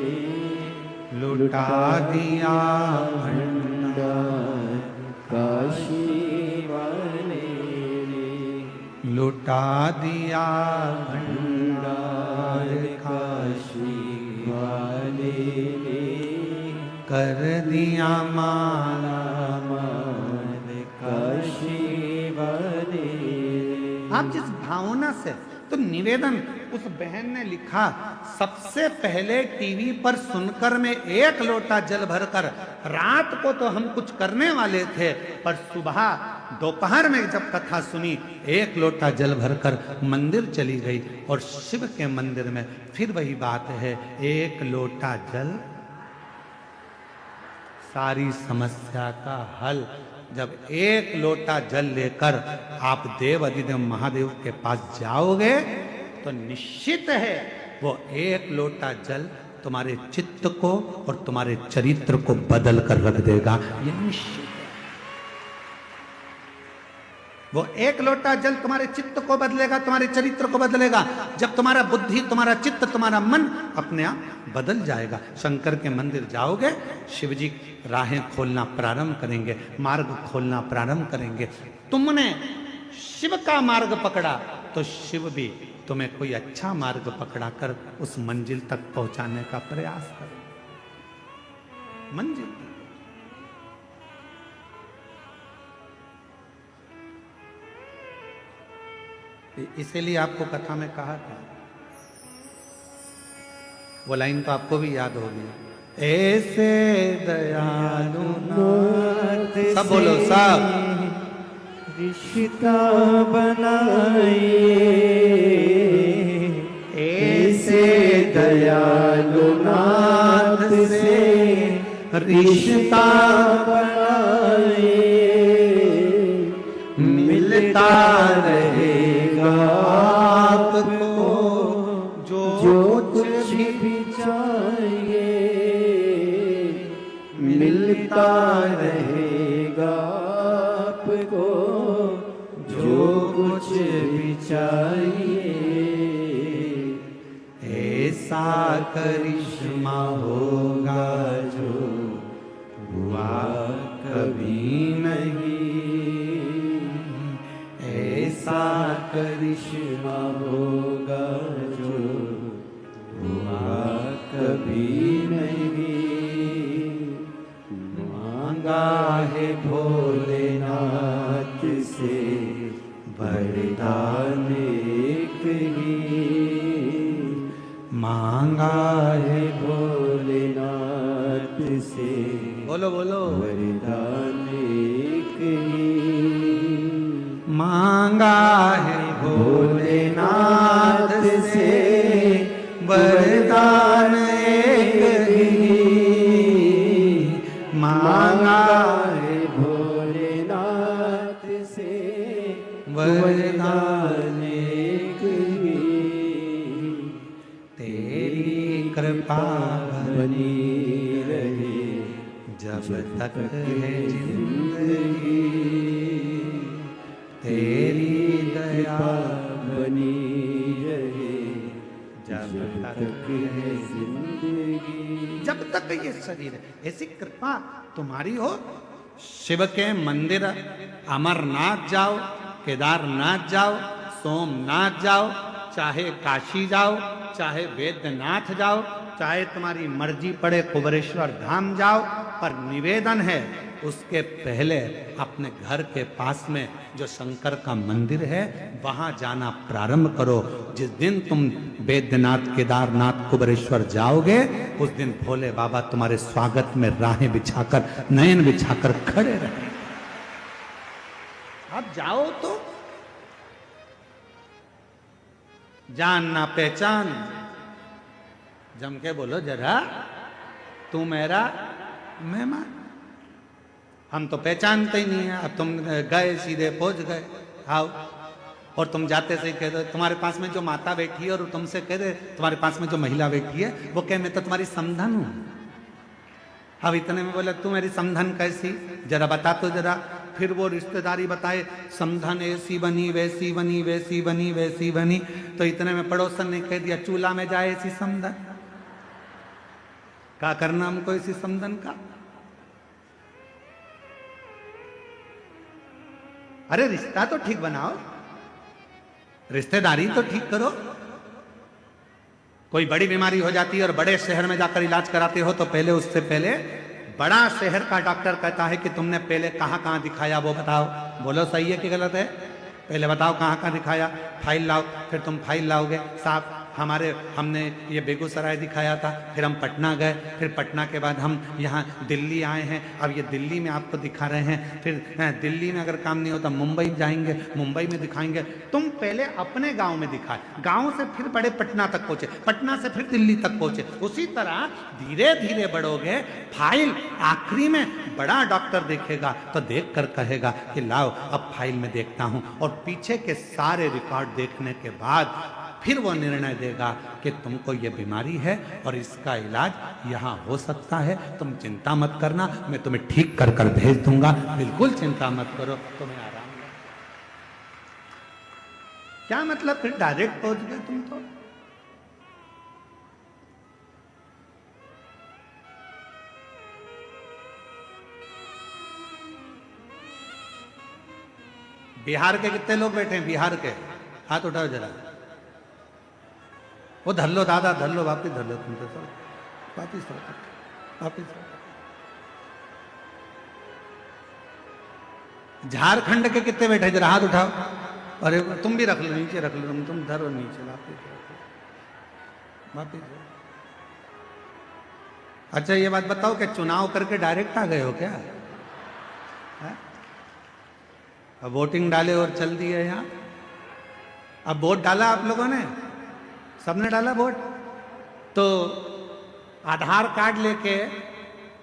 लुटा दिया भंडार काशी वाले ने, लुटा दिया भंडार काशी वाले ने, कर दिया माला माल काशी वाले। आप जिस भावना से, तो निवेदन उस बहन ने लिखा, सबसे पहले टीवी पर सुनकर मैं एक लोटा जल भरकर, रात को तो हम कुछ करने वाले थे, पर सुबह दोपहर में जब कथा सुनी, एक लोटा जल भरकर मंदिर चली गई। और शिव के मंदिर में फिर वही बात है, एक लोटा जल सारी समस्या का हल। जब एक लोटा जल लेकर आप देव अधिदेव महादेव के पास जाओगे तो निश्चित है वो एक लोटा जल तुम्हारे चित्त को और तुम्हारे चरित्र को बदल कर रख देगा, ये निश्चित है। वो एक लोटा जल तुम्हारे चित्त को बदलेगा, तुम्हारे चरित्र को बदलेगा। जब तुम्हारा बुद्धि, तुम्हारा चित्त, तुम्हारा मन अपने आप बदल जाएगा। शंकर के मंदिर जाओगे, शिव जी राहें खोलना प्रारंभ करेंगे, मार्ग खोलना प्रारंभ करेंगे। तुमने शिव का मार्ग पकड़ा तो शिव भी तुम्हें कोई अच्छा मार्ग पकड़ाकर उस मंजिल तक पहुंचाने का प्रयास करो। मंजिल इसीलिए आपको कथा में कहा था, वो लाइन तो आपको भी याद होगी, ऐसे दयालु नाथ, सब बोलो सब, रिश्ता बनाए, ऐसे दयालु नाथ से रिश्ता बनाए, मिलता रहेगा आपको जो कुछ भी चाहिए, मिलता रहेगा आपको जो कुछ भी चाहिए। ऐसा करिश्मा होगा जो हुआ कभी नहीं, ऐसा करिश्मा होगा जो हुआ कभी नहीं। मांगा है भोलेनाथ से वरदान एक ही, मांगा है भोलेनाथ से, बोलो बोलो, वरदान एक ही, मांगा है भोलेनाथ से वरदान एक ही, मांगा है भोलेनाथ से वरदान एक ही। तेरी कृपा बनी रहे जब तक है जिंदगी, तेरी दया बनी रहे जब तक है जिंदगी, जब तक ये शरीर है। ऐसी कृपा तुम्हारी हो। शिव के मंदिर अमरनाथ जाओ, केदारनाथ जाओ, सोमनाथ जाओ, चाहे काशी जाओ, चाहे वैद्यनाथ जाओ, चाहे तुम्हारी मर्जी पड़े कुबेरेश्वर धाम जाओ, पर निवेदन है उसके पहले अपने घर के पास में जो शंकर का मंदिर है वहां जाना प्रारंभ करो। जिस दिन तुम बैद्यनाथ, केदारनाथ, कुबेरेश्वर जाओगे उस दिन भोले बाबा तुम्हारे स्वागत में राहें बिछाकर, नयन बिछाकर खड़े रहे। आप जाओ तो जान ना पहचान, जम के बोलो जरा, तू मेरा मेहमान। हम तो पहचानते ही नहीं है। अब तुम गए, सीधे पहुंच गए, आओ, और तुम जाते से कह दो तुम्हारे पास में जो माता बैठी है, और तुमसे कह दे तुम्हारे पास में जो महिला बैठी है वो कह मैं तो तुम्हारी समधन हूं। अब इतने में बोले तू मेरी समधन कैसी, जरा बता तो जरा। फिर वो रिश्तेदारी बताए, समधन ऐसी बनी, वैसी बनी, वैसी बनी, वैसी बनी। तो इतने में पड़ोसन ने कह दिया चूल्हा में जाए ऐसी समधन। क्या करना हमको इसी समधन का? अरे रिश्ता तो ठीक बनाओ, रिश्तेदारी तो ठीक करो। कोई बड़ी बीमारी हो जाती है और बड़े शहर में जाकर इलाज कराते हो तो पहले, उससे पहले बड़ा शहर का डॉक्टर कहता है कि तुमने पहले कहां कहां दिखाया वो बताओ। बोलो सही है कि गलत है? पहले बताओ कहां कहां दिखाया, फाइल लाओ। फिर तुम फाइल लाओगे, साहब हमने ये बेगूसराय दिखाया था, फिर हम पटना गए, फिर पटना के बाद हम यहाँ दिल्ली आए हैं, अब ये दिल्ली में आपको दिखा रहे हैं। फिर दिल्ली में अगर काम नहीं होता मुंबई जाएंगे, मुंबई में दिखाएंगे। तुम पहले अपने गांव में दिखाए, गांव से फिर बड़े पटना तक पहुंचे, पटना से फिर दिल्ली तक पहुंचे। उसी तरह धीरे धीरे बढ़ोगे। फाइल आखिरी में बड़ा डॉक्टर देखेगा तो देख कर कहेगा कि लाओ अब फाइल में देखता हूं, और पीछे के सारे रिकॉर्ड देखने के बाद फिर वो निर्णय देगा कि तुमको ये बीमारी है और इसका इलाज यहाँ हो सकता है, तुम चिंता मत करना, मैं तुम्हें ठीक कर कर भेज दूंगा, बिल्कुल चिंता मत करो, तुम्हें आराम है। क्या मतलब फिर डायरेक्ट पहुंच गए तुम तो? बिहार के कितने लोग बैठे हैं? बिहार के हाथ उठाओ जरा। वो धर लो दादा, धर लो, वापिस धर लो, तुम तो सब वापिस वापिस। झारखंड के कितने बैठे जरा हाथ उठाओ। अरे तुम भी रख लो, नीचे रख लो, तुम धरो नीचे, वापिस। अच्छा ये बात बताओ कि चुनाव करके डायरेक्ट आ गए हो क्या? अब वोटिंग डाले और चल दिए यहाँ। अब वोट डाला आप लोगों ने, सबने डाला वोट, तो आधार कार्ड लेके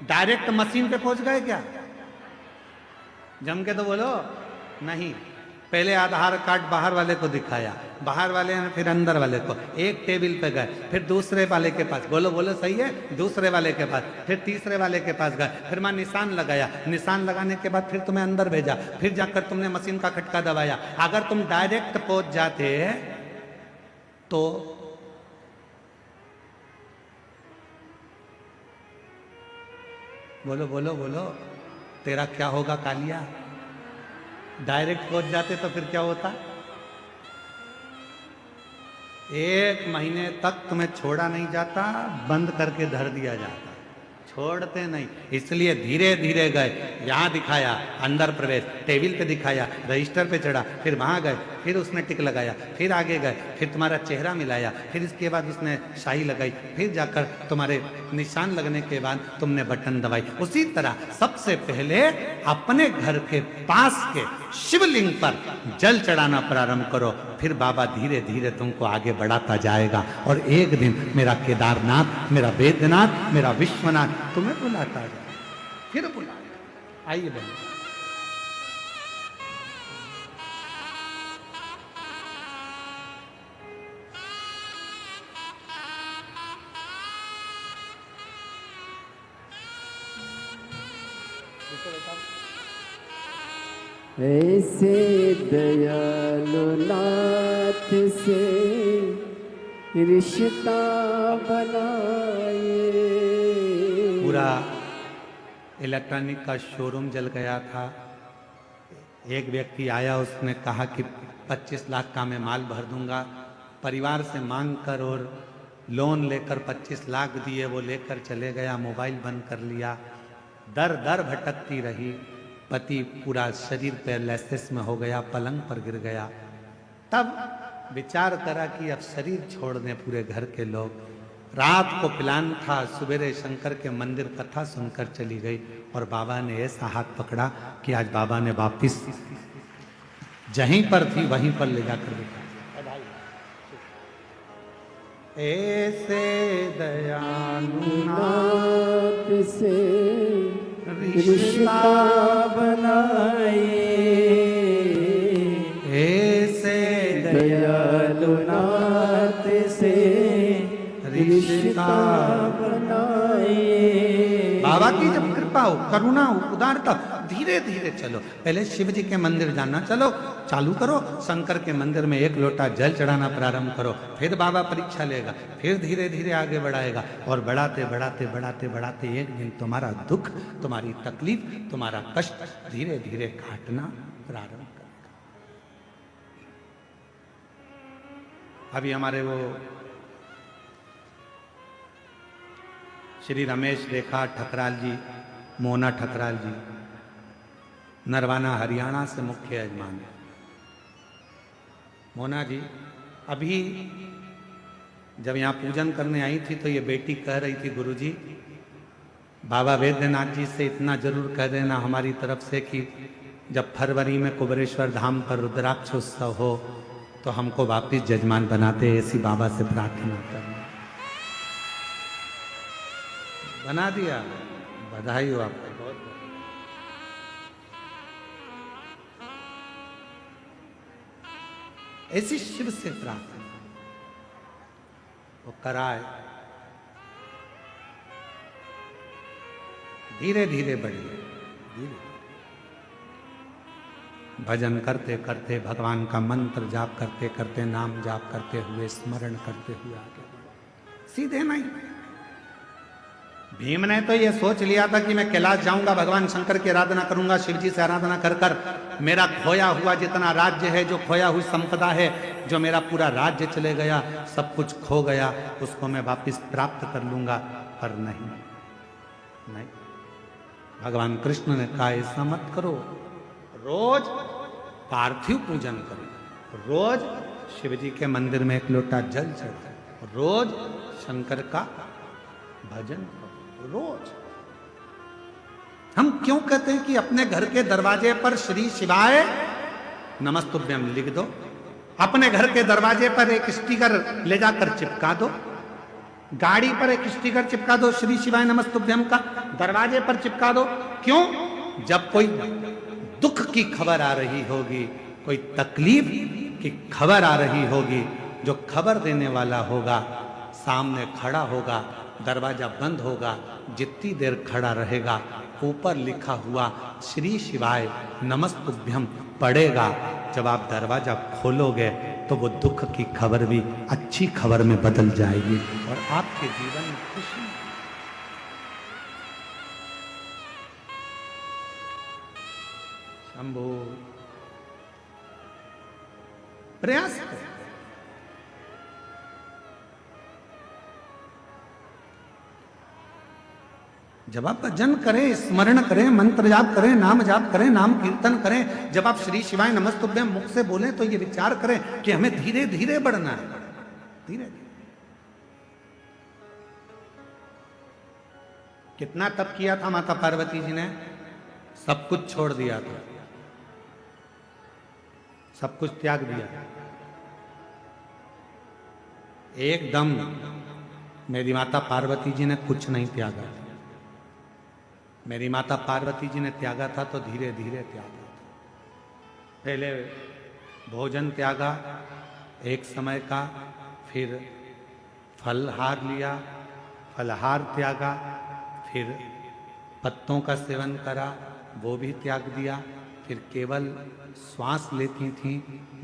डायरेक्ट मशीन पे पहुंच गए क्या? जम के तो बोलो नहीं। पहले आधार कार्ड बाहर वाले को दिखाया, बाहर वाले ने फिर अंदर वाले को, एक टेबल पे गए, फिर दूसरे वाले के पास, बोलो बोलो सही है, दूसरे वाले के पास, फिर तीसरे वाले के पास गए, फिर मैं निशान लगाया, निशान लगाने के बाद फिर तुम्हें अंदर भेजा, फिर जाकर तुमने मशीन का खटका दबाया। अगर तुम डायरेक्ट पहुंच जाते तो बोलो बोलो बोलो, तेरा क्या होगा कालिया? डायरेक्ट पहुंच जाते तो फिर क्या होता? 1 महीने तक तुम्हें छोड़ा नहीं जाता, बंद करके धर दिया जाता, छोड़ते नहीं। इसलिए धीरे धीरे गए, यहाँ दिखाया अंदर प्रवेश, टेबल पे दिखाया, रजिस्टर पे चढ़ा, फिर वहां गए, फिर उसने टिक लगाया, फिर आगे गए, फिर तुम्हारा चेहरा मिलाया, फिर इसके बाद उसने शाही लगाई, फिर जाकर तुम्हारे निशान लगने के बाद तुमने बटन दबाई। उसी तरह सबसे पहले अपने घर के पास के शिवलिंग पर जल चढ़ाना प्रारंभ करो, फिर बाबा धीरे धीरे तुमको आगे बढ़ाता जाएगा। और एक दिन मेरा केदारनाथ, मेरा बैद्यनाथ, मेरा विश्वनाथ तुम्हें बुलाता जाए, फिर बुलाएगा। आइए बहन। ऐसे दयालु नाथ से रिश्ता बनाए। पूरा इलेक्ट्रॉनिक का शोरूम जल गया था। एक व्यक्ति आया, उसने कहा कि 25 लाख का मैं माल भर दूंगा। परिवार से मांग कर और लोन लेकर 25 लाख दिए, वो लेकर चले गया, मोबाइल बंद कर लिया। दर दर भटकती रही। पति पूरा शरीर पैरालिसिस में हो गया, पलंग पर गिर गया। तब विचार करा कि अब शरीर छोड़ दें पूरे घर के लोग। रात को प्लान था, सवेरे शंकर के मंदिर कथा सुनकर चली गई और बाबा ने ऐसा हाथ पकड़ा कि आज बाबा ने वापिस जहीं पर थी वहीं पर ले जाकर बिठा। ऐसे दयालु नाथ से रिश्ता बनाए, ऐसे दयालु नाथ से रिश्ता बनाए। बाबा की जब कृपा हो, करुणा हो, उदारता, धीरे धीरे चलो। पहले शिव जी के मंदिर जाना चलो, चालू करो। शंकर के मंदिर में 1 लोटा जल चढ़ाना प्रारंभ करो, फिर बाबा परीक्षा लेगा, फिर धीरे धीरे आगे बढ़ाएगा। और बढ़ाते बढ़ाते बढ़ाते बढ़ाते एक दिन तुम्हारा दुख, तुम्हारी तकलीफ, तुम्हारा कष्ट धीरे धीरे काटना प्रारंभ करेगा। अभी हमारे वो श्री रमेश रेखा ठकराल जी, मोना ठकराल जी, नरवाना हरियाणा से मुख्य यजमान है। मोना जी अभी जब यहाँ पूजन करने आई थी तो ये बेटी कह रही थी, गुरुजी बाबा वैद्यनाथ जी से इतना जरूर कह देना हमारी तरफ से कि जब फरवरी में कुबेरेश्वर धाम पर रुद्राक्ष उत्सव हो तो हमको वापिस जजमान बनाते, ऐसी बाबा से प्रार्थना करना। बना दिया, बधाई हो आपको। बहुत ऐसी शिव से प्रार्थना वो कराए, धीरे धीरे बढ़िए, धीरे भजन करते करते, भगवान का मंत्र जाप करते करते, नाम जाप करते हुए, स्मरण करते हुए आगे बढ़ो। सीधे नहीं। भीम ने तो ये सोच लिया था कि मैं कैलाश जाऊंगा, भगवान शंकर की आराधना करूंगा, शिव जी से आराधना कर कर मेरा खोया हुआ जितना राज्य है, जो खोया हुई संपदा है, जो मेरा पूरा राज्य चले गया, सब कुछ खो गया, उसको मैं वापिस प्राप्त कर लूंगा। पर नहीं, नहीं, भगवान कृष्ण ने कहा ऐसा मत करो। रोज पार्थिव पूजन करो, रोज शिव जी के मंदिर में 1 लोटा जल चढ़ाओ, रोज शंकर का भजन करो, रोज। हम क्यों कहते हैं कि अपने घर के दरवाजे पर श्री शिवाय नमस्तुभ्यम लिख दो, अपने घर के दरवाजे पर एक स्टिकर ले जाकर चिपका दो, गाड़ी पर एक स्टिकर चिपका दो श्री शिवाय नमस्तुभ्यम का, दरवाजे पर चिपका दो। क्यों? जब कोई दुख की खबर आ रही होगी, कोई तकलीफ की खबर आ रही होगी, जो खबर देने वाला होगा सामने खड़ा होगा, दरवाजा बंद होगा, जितनी देर खड़ा रहेगा ऊपर लिखा हुआ श्री शिवाय नमस्तुभ्यम पड़ेगा। जब आप दरवाजा खोलोगे तो वो दुख की खबर भी अच्छी खबर में बदल जाएगी और आपके जीवन में खुशी। शंभो प्रयास करें। जब आप भजन करें, स्मरण करें, मंत्र जाप करें, नाम जाप करें, नाम कीर्तन करें, जब आप श्री शिवाय नमस्तुभ्यम मुख से बोलें तो ये विचार करें कि हमें धीरे धीरे बढ़ना है, धीरे धीरे। कितना तप किया था माता पार्वती जी ने? सब कुछ छोड़ दिया था, सब कुछ त्याग दिया। एकदम मेरी माता पार्वती जी ने कुछ नहीं त्यागा। मेरी माता पार्वती जी ने त्यागा था तो धीरे धीरे त्यागा था। पहले भोजन त्यागा एक समय का, फिर फलहार लिया, फलहार त्यागा, फिर पत्तों का सेवन करा, वो भी त्याग दिया, फिर केवल श्वास लेती थी,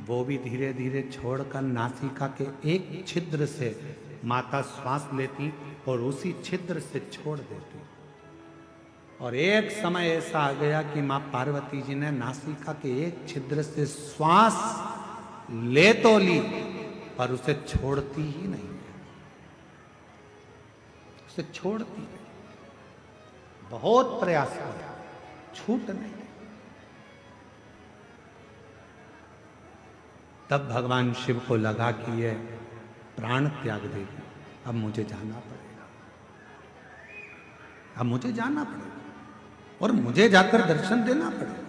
वो भी धीरे धीरे छोड़कर नासिका के एक छिद्र से माता श्वास लेती और उसी छिद्र से छोड़ देती। और एक समय ऐसा आ गया कि मां पार्वती जी ने नासिका के एक छिद्र से श्वास ले तो ली पर उसे छोड़ती ही नहीं, उसे छोड़ती नहीं। बहुत प्रयास किया, छूट नहीं। तब भगवान शिव को लगा कि ये प्राण त्याग देगी, अब मुझे जाना पड़ेगा, अब मुझे जाना पड़ेगा और मुझे जाकर दर्शन देना पड़ेगा।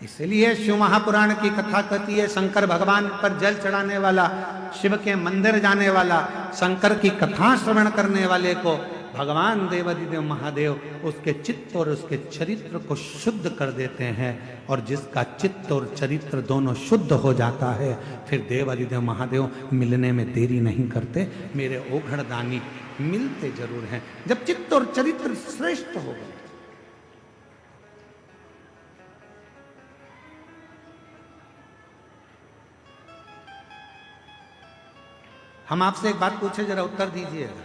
इसलिए शिव महापुराण की कथा कहती है, शंकर भगवान पर जल चढ़ाने वाला, शिव के मंदिर जाने वाला, शंकर की कथा श्रवण करने वाले को भगवान देवाधिदेव महादेव उसके चित्त और उसके चरित्र को शुद्ध कर देते हैं। और जिसका चित्त और चरित्र दोनों शुद्ध हो जाता है, फिर देवाधिदेव महादेव मिलने में देरी नहीं करते। मेरे ओघड़दानी मिलते जरूर हैं जब चित्त और चरित्र श्रेष्ठ हो गए। हम आपसे एक बात पूछे, जरा उत्तर दीजिएगा।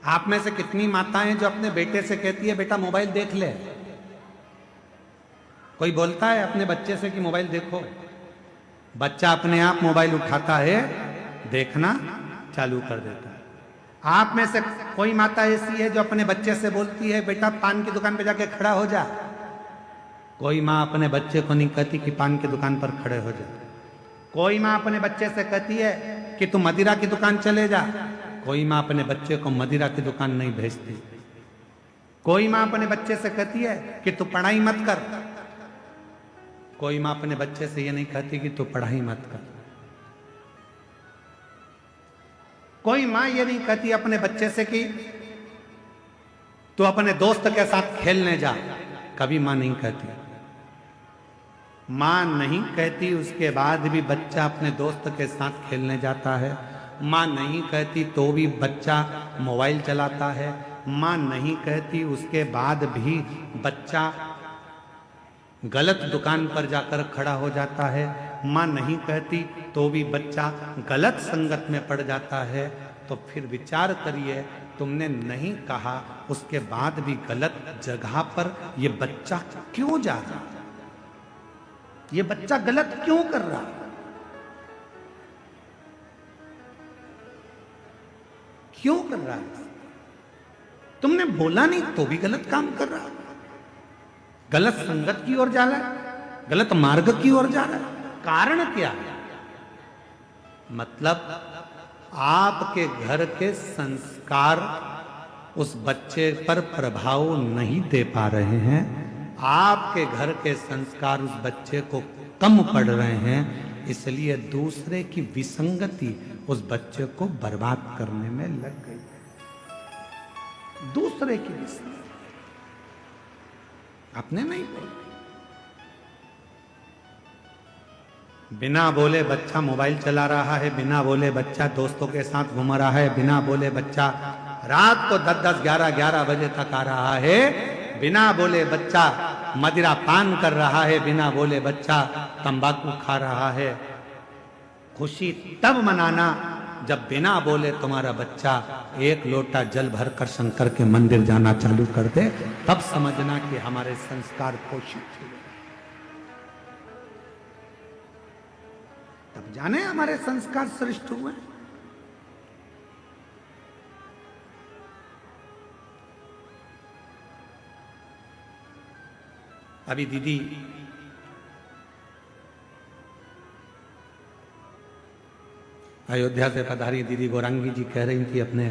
आप में से कितनी माताएं जो अपने बेटे से कहती है बेटा मोबाइल देख ले? कोई बोलता है अपने बच्चे से कि मोबाइल देखो? बच्चा अपने आप मोबाइल उठाता है, देखना चालू कर देता है। आप में से कोई माता ऐसी है जो अपने बच्चे से बोलती है बेटा पान की दुकान पे जाके खड़ा हो जा? कोई माँ अपने बच्चे को नहीं कहती कि पान की दुकान पर खड़े हो जा। कोई माँ अपने बच्चे से कहती है कि तू मदिरा की दुकान चले जा। कोई माँ अपने बच्चे को मदिरा की दुकान नहीं भेजती। कोई माँ अपने बच्चे से कहती है कि तू पढ़ाई मत कर। कोई माँ अपने बच्चे से ये नहीं कहती कि तू पढ़ाई मत कर। कोई माँ ये नहीं कहती अपने बच्चे से कि तू अपने दोस्त के साथ खेलने जा। कभी माँ नहीं कहती। माँ नहीं कहती, उसके बाद भी बच्चा अपने दोस्त के साथ खेलने जाता है। माँ नहीं कहती तो भी बच्चा मोबाइल चलाता है। माँ नहीं कहती, उसके बाद भी बच्चा गलत दुकान पर जाकर खड़ा हो जाता है। माँ नहीं कहती तो भी बच्चा गलत संगत में पड़ जाता है। तो फिर विचार करिए, तुमने नहीं कहा, उसके बाद भी गलत जगह पर ये बच्चा क्यों जा रहा है? ये बच्चा गलत क्यों कर रहा है? क्यों कर रहा है? तुमने बोला नहीं तो भी गलत काम कर रहा है, गलत संगत की ओर जा रहा है, गलत मार्ग की ओर जा रहा है। कारण क्या है? मतलब आपके घर के संस्कार उस बच्चे पर प्रभाव नहीं दे पा रहे हैं। आपके घर के संस्कार उस बच्चे को कम पड़ रहे हैं, इसलिए दूसरे की विसंगति उस बच्चे को बर्बाद करने में लग गई है। दूसरे की विसंगति, अपने नहीं बोले। बिना बोले बच्चा मोबाइल चला रहा है, बिना बोले बच्चा दोस्तों के साथ घूम रहा है, बिना बोले बच्चा रात को 10-10, 11-11 बजे तक आ रहा है, बिना बोले बच्चा मदिरा पान कर रहा है, बिना बोले बच्चा तंबाकू खा रहा है। खुशी तब मनाना जब बिना बोले तुम्हारा बच्चा एक लोटा जल भरकर शंकर के मंदिर जाना चालू कर दे, तब समझना कि हमारे संस्कार पोषित हुए। तब जाने हमारे संस्कार श्रेष्ठ हुए। अभी दीदी अयोध्या से पधारी दीदी गौरांगी जी कह रही थी अपने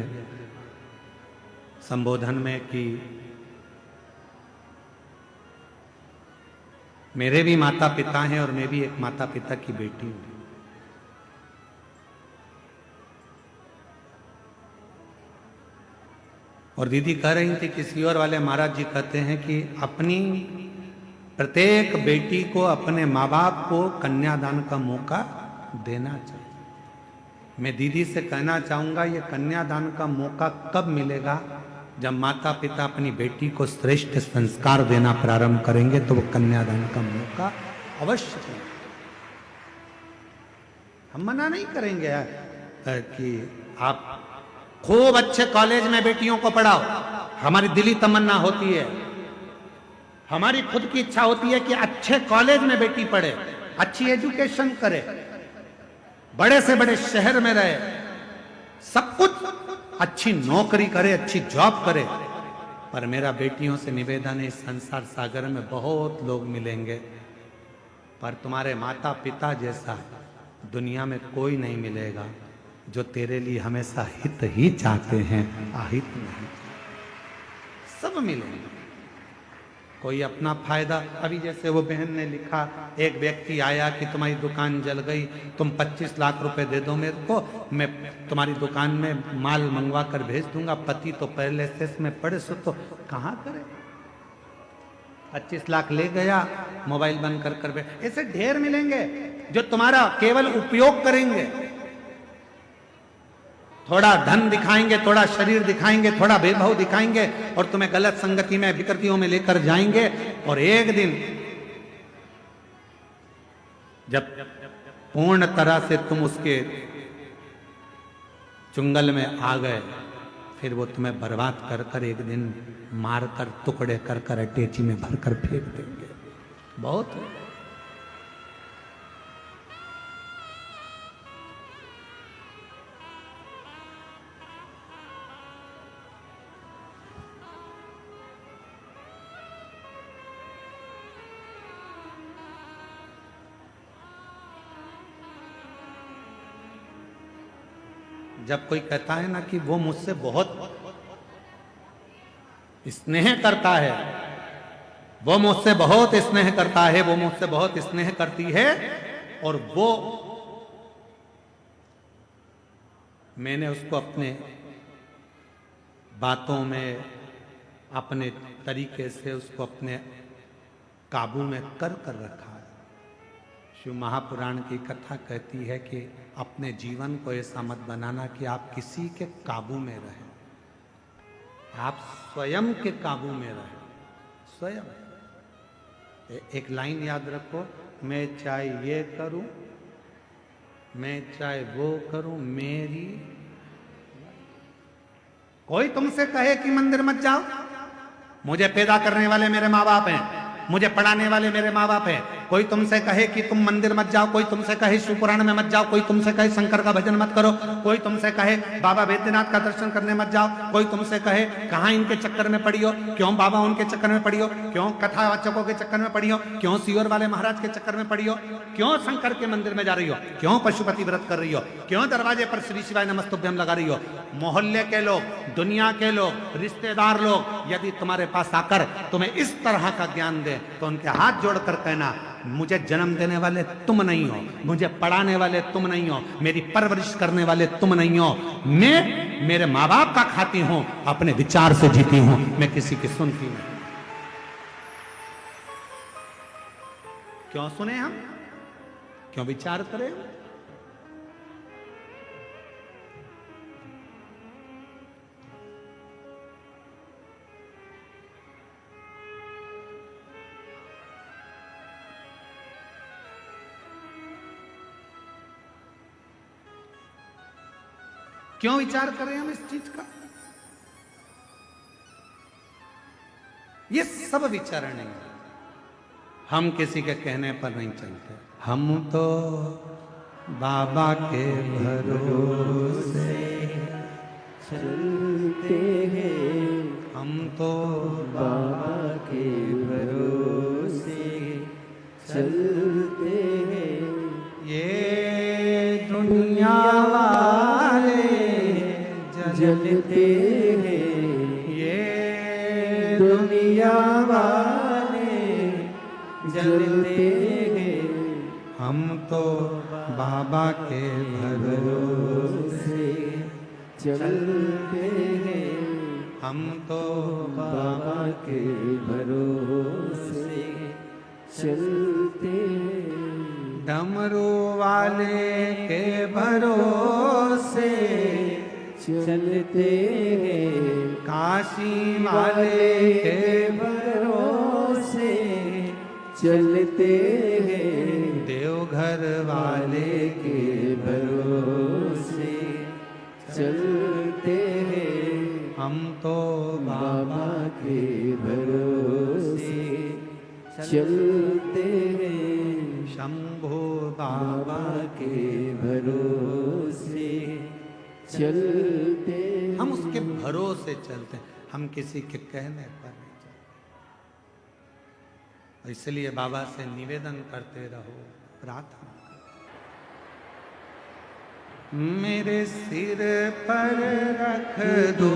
संबोधन में कि मेरे भी माता पिता हैं और मैं भी एक माता पिता की बेटी हूं। और दीदी कह रही थी कि सीहोर वाले महाराज जी कहते हैं कि अपनी प्रत्येक बेटी को, अपने माँ बाप को कन्यादान का मौका देना चाहिए। मैं दीदी से कहना चाहूंगा, ये कन्यादान का मौका कब मिलेगा? जब माता पिता अपनी बेटी को श्रेष्ठ संस्कार देना प्रारंभ करेंगे, तो वो कन्यादान का मौका अवश्य मिलेगा। हम मना नहीं करेंगे कि आप खूब अच्छे कॉलेज में बेटियों को पढ़ाओ। हमारी दिली तमन्ना होती है, हमारी खुद की इच्छा होती है कि अच्छे कॉलेज में बेटी पढ़े, अच्छी एजुकेशन करे, बड़े से बड़े शहर में रहे, सब कुछ अच्छी नौकरी करे, अच्छी जॉब करे, पर मेरा बेटियों से निवेदन है, इस संसार सागर में बहुत लोग मिलेंगे, पर तुम्हारे माता पिता जैसा दुनिया में कोई नहीं मिलेगा जो तेरे लिए हमेशा हित ही चाहते हैं, अहित नहीं। सब मिलेंगे, कोई अपना फायदा। अभी जैसे वो बहन ने लिखा, एक व्यक्ति आया कि तुम्हारी दुकान जल गई, तुम 25 लाख रुपए दे दो मेरे को, मैं तुम्हारी दुकान में माल मंगवा कर भेज दूंगा। पति तो पहले से में पड़े, सो तो कहाँ करे। 25 लाख ले गया, मोबाइल बंद कर कर बैठ। ऐसे ढेर मिलेंगे जो तुम्हारा केवल उपयोग करेंगे, थोड़ा धन दिखाएंगे, थोड़ा शरीर दिखाएंगे, थोड़ा वैभव दिखाएंगे और तुम्हें गलत संगति में, विकृतियों में लेकर जाएंगे। और एक दिन जब पूर्ण तरह से तुम उसके चुंगल में आ गए, फिर वो तुम्हें बर्बाद कर कर एक दिन मार कर, टुकड़े कर कर अटैची में भर कर फेंक देंगे। बहुत है। जब कोई कहता है ना कि वो मुझसे बहुत स्नेह करता है, वो मुझसे बहुत स्नेह करता है, वो मुझसे बहुत स्नेह करती है, और वो मैंने उसको अपने बातों में, अपने तरीके से उसको अपने काबू में कर कर रखा है। शिव महापुराण की कथा कहती है कि अपने जीवन को ऐसा मत बनाना कि आप किसी के काबू में रहें, आप स्वयं के काबू में रहें। स्वयं। एक लाइन याद रखो, मैं चाहे ये करूं, मैं चाहे वो करूं, मेरी। कोई तुमसे कहे कि मंदिर मत जाओ, मुझे पैदा करने वाले मेरे माँ बाप हैं, मुझे पढ़ाने वाले मेरे माँ बाप हैं। कोई तुमसे कहे कि तुम मंदिर मत जाओ, कोई तुमसे कहे शिव पुराण में मत जाओ, कोई तुमसे कहे शंकर का भजन मत करो, कोई तुमसे कहे बाबा बैद्यनाथ का दर्शन करने मत जाओ, कोई तुमसे कहे कहाँ इनके चक्कर में पड़ी हो, क्यों बाबा उनके चक्कर में पड़ी हो, क्यों कथावाचकों के चक्कर में पड़ी हो, क्यों सियोर वाले महाराज के चक्कर में पड़ी हो, क्यों शंकर के मंदिर में जा रही हो, क्यों पशुपति व्रत कर रही हो, क्यों दरवाजे पर श्री शिवाय नमस्तुभ्यम लगा रही हो। मोहल्ले के लोग, दुनिया के लोग, रिश्तेदार लोग यदि तुम्हारे पास आकर तुम्हें इस तरह का ज्ञान दे, तो उनके हाथ जोड़कर कहना, मुझे जन्म देने वाले तुम नहीं हो, मुझे पढ़ाने वाले तुम नहीं हो, मेरी परवरिश करने वाले तुम नहीं हो, मैं मेरे माँ बाप का खाती हूं, अपने विचार से जीती हूं, मैं किसी की सुनती नहीं। क्यों सुने हम, क्यों विचार करें? क्यों विचार करें हम इस चीज का? ये सब विचार नहीं है। हम किसी के कहने पर नहीं चलते, हम तो बाबा के भरोसे चलते हैं, हम तो बाबा के भरोसे चलते हैं। ये दुनिया वाले जलते हैं, ये दुनिया वाले जलते हैं, हम तो बाबा के भरोसे चलते हैं, हम तो बाबा के भरोसे चलते हैं। डमरू वाले के भरोसे चलते हैं, काशी वाले के भरोसे चलते हैं, देवघर वाले के भरोसे चलते हैं। हम तो बाबा के भरोसे चलते हैं, शंभो बाबा के भरोसे चलते हैं। हम उसके भरोसे चलते हैं, हम किसी के कहने पर नहीं चलते। इसलिए बाबा से निवेदन करते रहो, प्रार्थना करो। मेरे सिर पर रख दो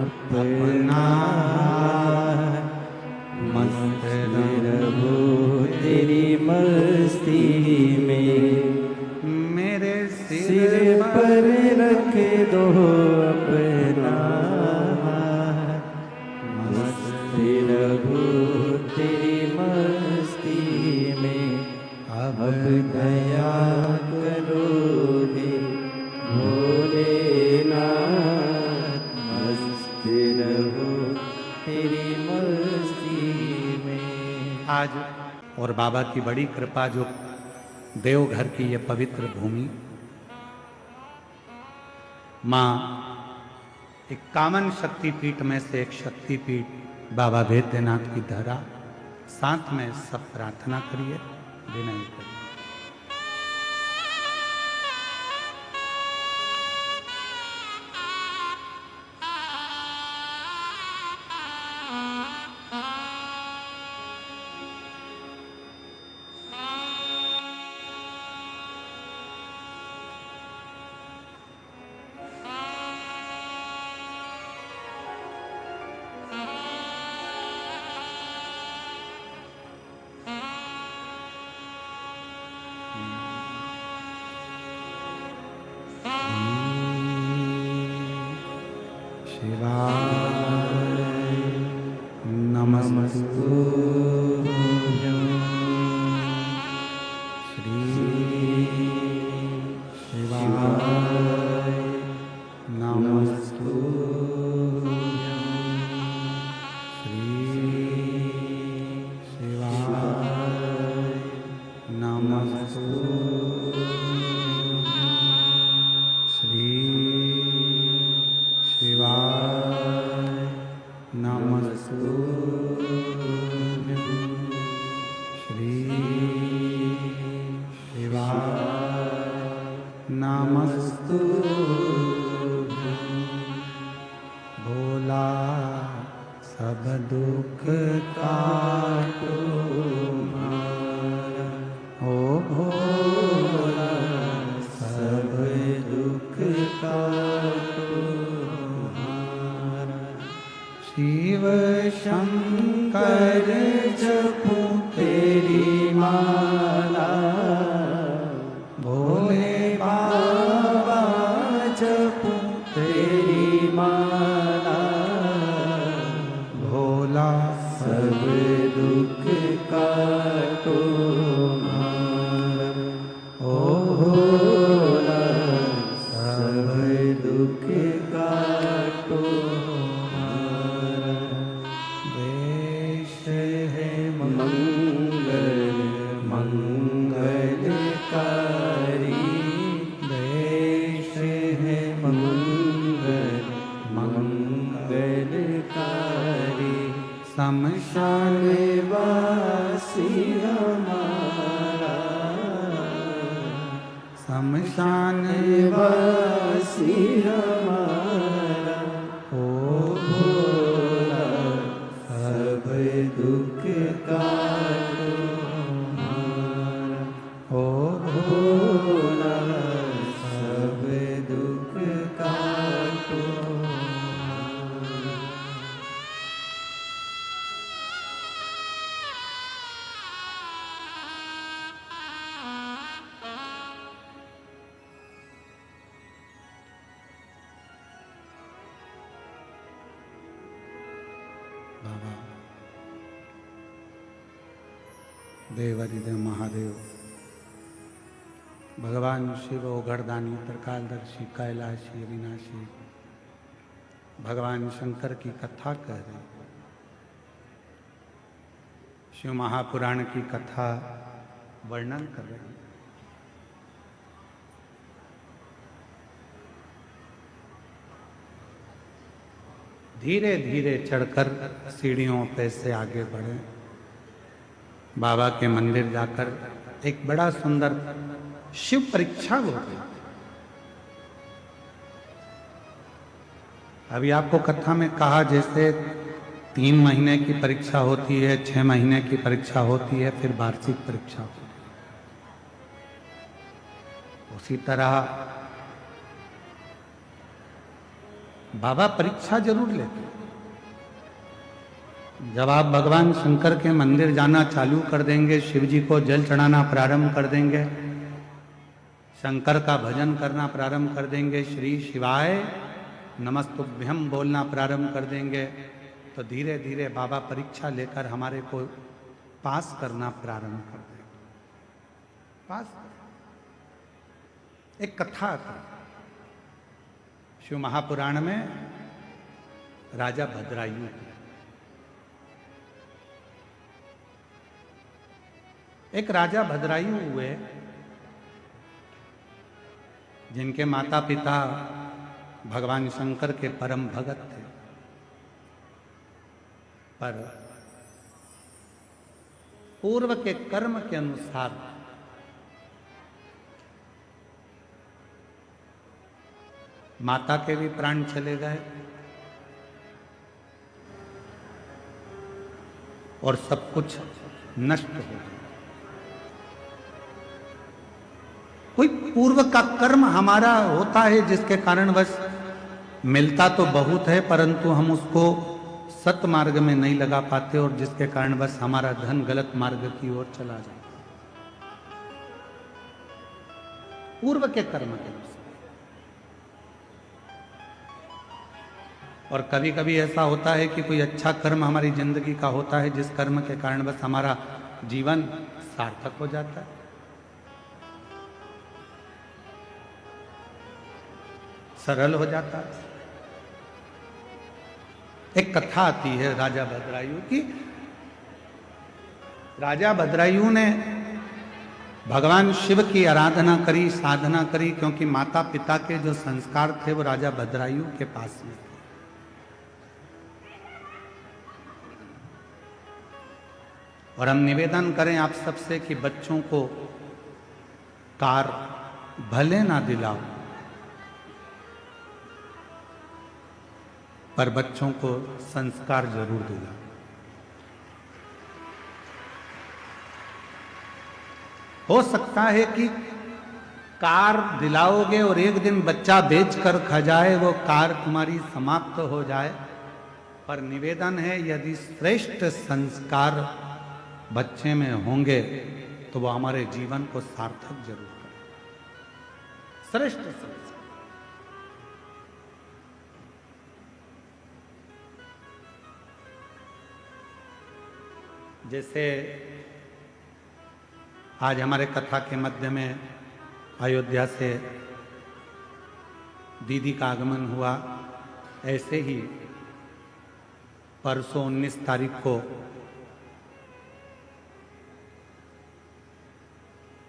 अपना मस्त रहो तेरी मस्ती में, मेरे सिर पर रख दो अपना मस्त रहो तेरी मस्ती में। अब दया करोगे भोलेनाथ, मस्त रहो तेरी मस्ती में। आज और बाबा की बड़ी कृपा, जो देवघर की ये पवित्र भूमि, माँ 51 शक्तिपीठ में से एक शक्तिपीठ बाबा वैद्यनाथ की धरा, साथ में सब प्रार्थना करिए, विनय करिए। शिवाय नमस्तुभ्यं, श्री शिवाय नमस्तुभ्यं, श्री शिवाय नमस्तुभ्यं, श्री शिवाय नमस्तुभ्यं, श्री शिवाय नमस्तुभ्यं। भोला सब दुख काटो मारा, ओ भोला सब दुख काटो मारा। शिव शंकर जपो तेरी माला, भोले बाबा जपो तेरी माला। भोला सब दुख काटो मारा, ओ भोला सब दुख काटो मारा। देश है मंगल मंगलकारी, देश है मंगल मंगलकारी। शमशान वासी हमारा, शमशान वासी हमारा। ओ भोला सब दुख काटो मारा, ओ भोला सब दुख काटो मारा। बाबा देवरिदेव महादेव, भगवान शिव ओघड़दानी, त्रिकालदर्शी, कैलाशी, अविनाशी, भगवान शंकर की कथा कह रहे, शिव महापुराण की कथा वर्णन कर रहे हैं। धीरे धीरे चढ़कर सीढ़ियों पे से आगे बढ़े, बाबा के मंदिर जाकर एक बड़ा सुंदर शिव परीक्षा हो गई। अभी आपको कथा में कहा जैसे 3 महीने की परीक्षा होती है, 6 महीने की परीक्षा होती है, फिर वार्षिक परीक्षा होती है। उसी तरह बाबा परीक्षा जरूर लेते हैं। जब आप भगवान शंकर के मंदिर जाना चालू कर देंगे, शिव जी को जल चढ़ाना प्रारंभ कर देंगे, शंकर का भजन करना प्रारंभ कर देंगे, श्री शिवाय नमस्तुभ्यम बोलना प्रारंभ कर देंगे, तो धीरे धीरे बाबा परीक्षा लेकर हमारे को पास करना प्रारंभ कर देंगे। पास एक कथा आती, शिव महापुराण में राजा भद्रायु, एक राजा भद्रायु हुए जिनके माता पिता भगवान शंकर के परम भगत थे, पर पूर्व के कर्म के अनुसार माता के भी प्राण चले गए और सब कुछ नष्ट हो गया। कोई पूर्व का कर्म हमारा होता है जिसके कारण बस मिलता तो बहुत है, परंतु हम उसको सत मार्ग में नहीं लगा पाते और जिसके कारण बस हमारा धन गलत मार्ग की ओर चला जाता। पूर्व के कर्म के अनुसार। और कभी कभी ऐसा होता है कि कोई अच्छा कर्म हमारी जिंदगी का होता है जिस कर्म के कारण बस हमारा जीवन सार्थक हो जाता है। सरल हो जाता है। एक कथा आती है राजा भद्रायु की। राजा भद्रायु ने भगवान शिव की आराधना करी, साधना करी, क्योंकि माता पिता के जो संस्कार थे वो राजा भद्रायु के पास में थे। और हम निवेदन करें आप सबसे कि बच्चों को कार भले ना दिलाओ, पर बच्चों को संस्कार जरूर दिलाओ। हो सकता है कि कार दिलाओगे और एक दिन बच्चा बेचकर खा जाए, वो कार तुम्हारी समाप्त हो जाए, पर निवेदन है यदि श्रेष्ठ संस्कार बच्चे में होंगे तो वो हमारे जीवन को सार्थक जरूर करें। श्रेष्ठ संस्कार जैसे आज हमारे कथा के मध्य में अयोध्या से दीदी का आगमन हुआ, ऐसे ही परसों 19 तारीख को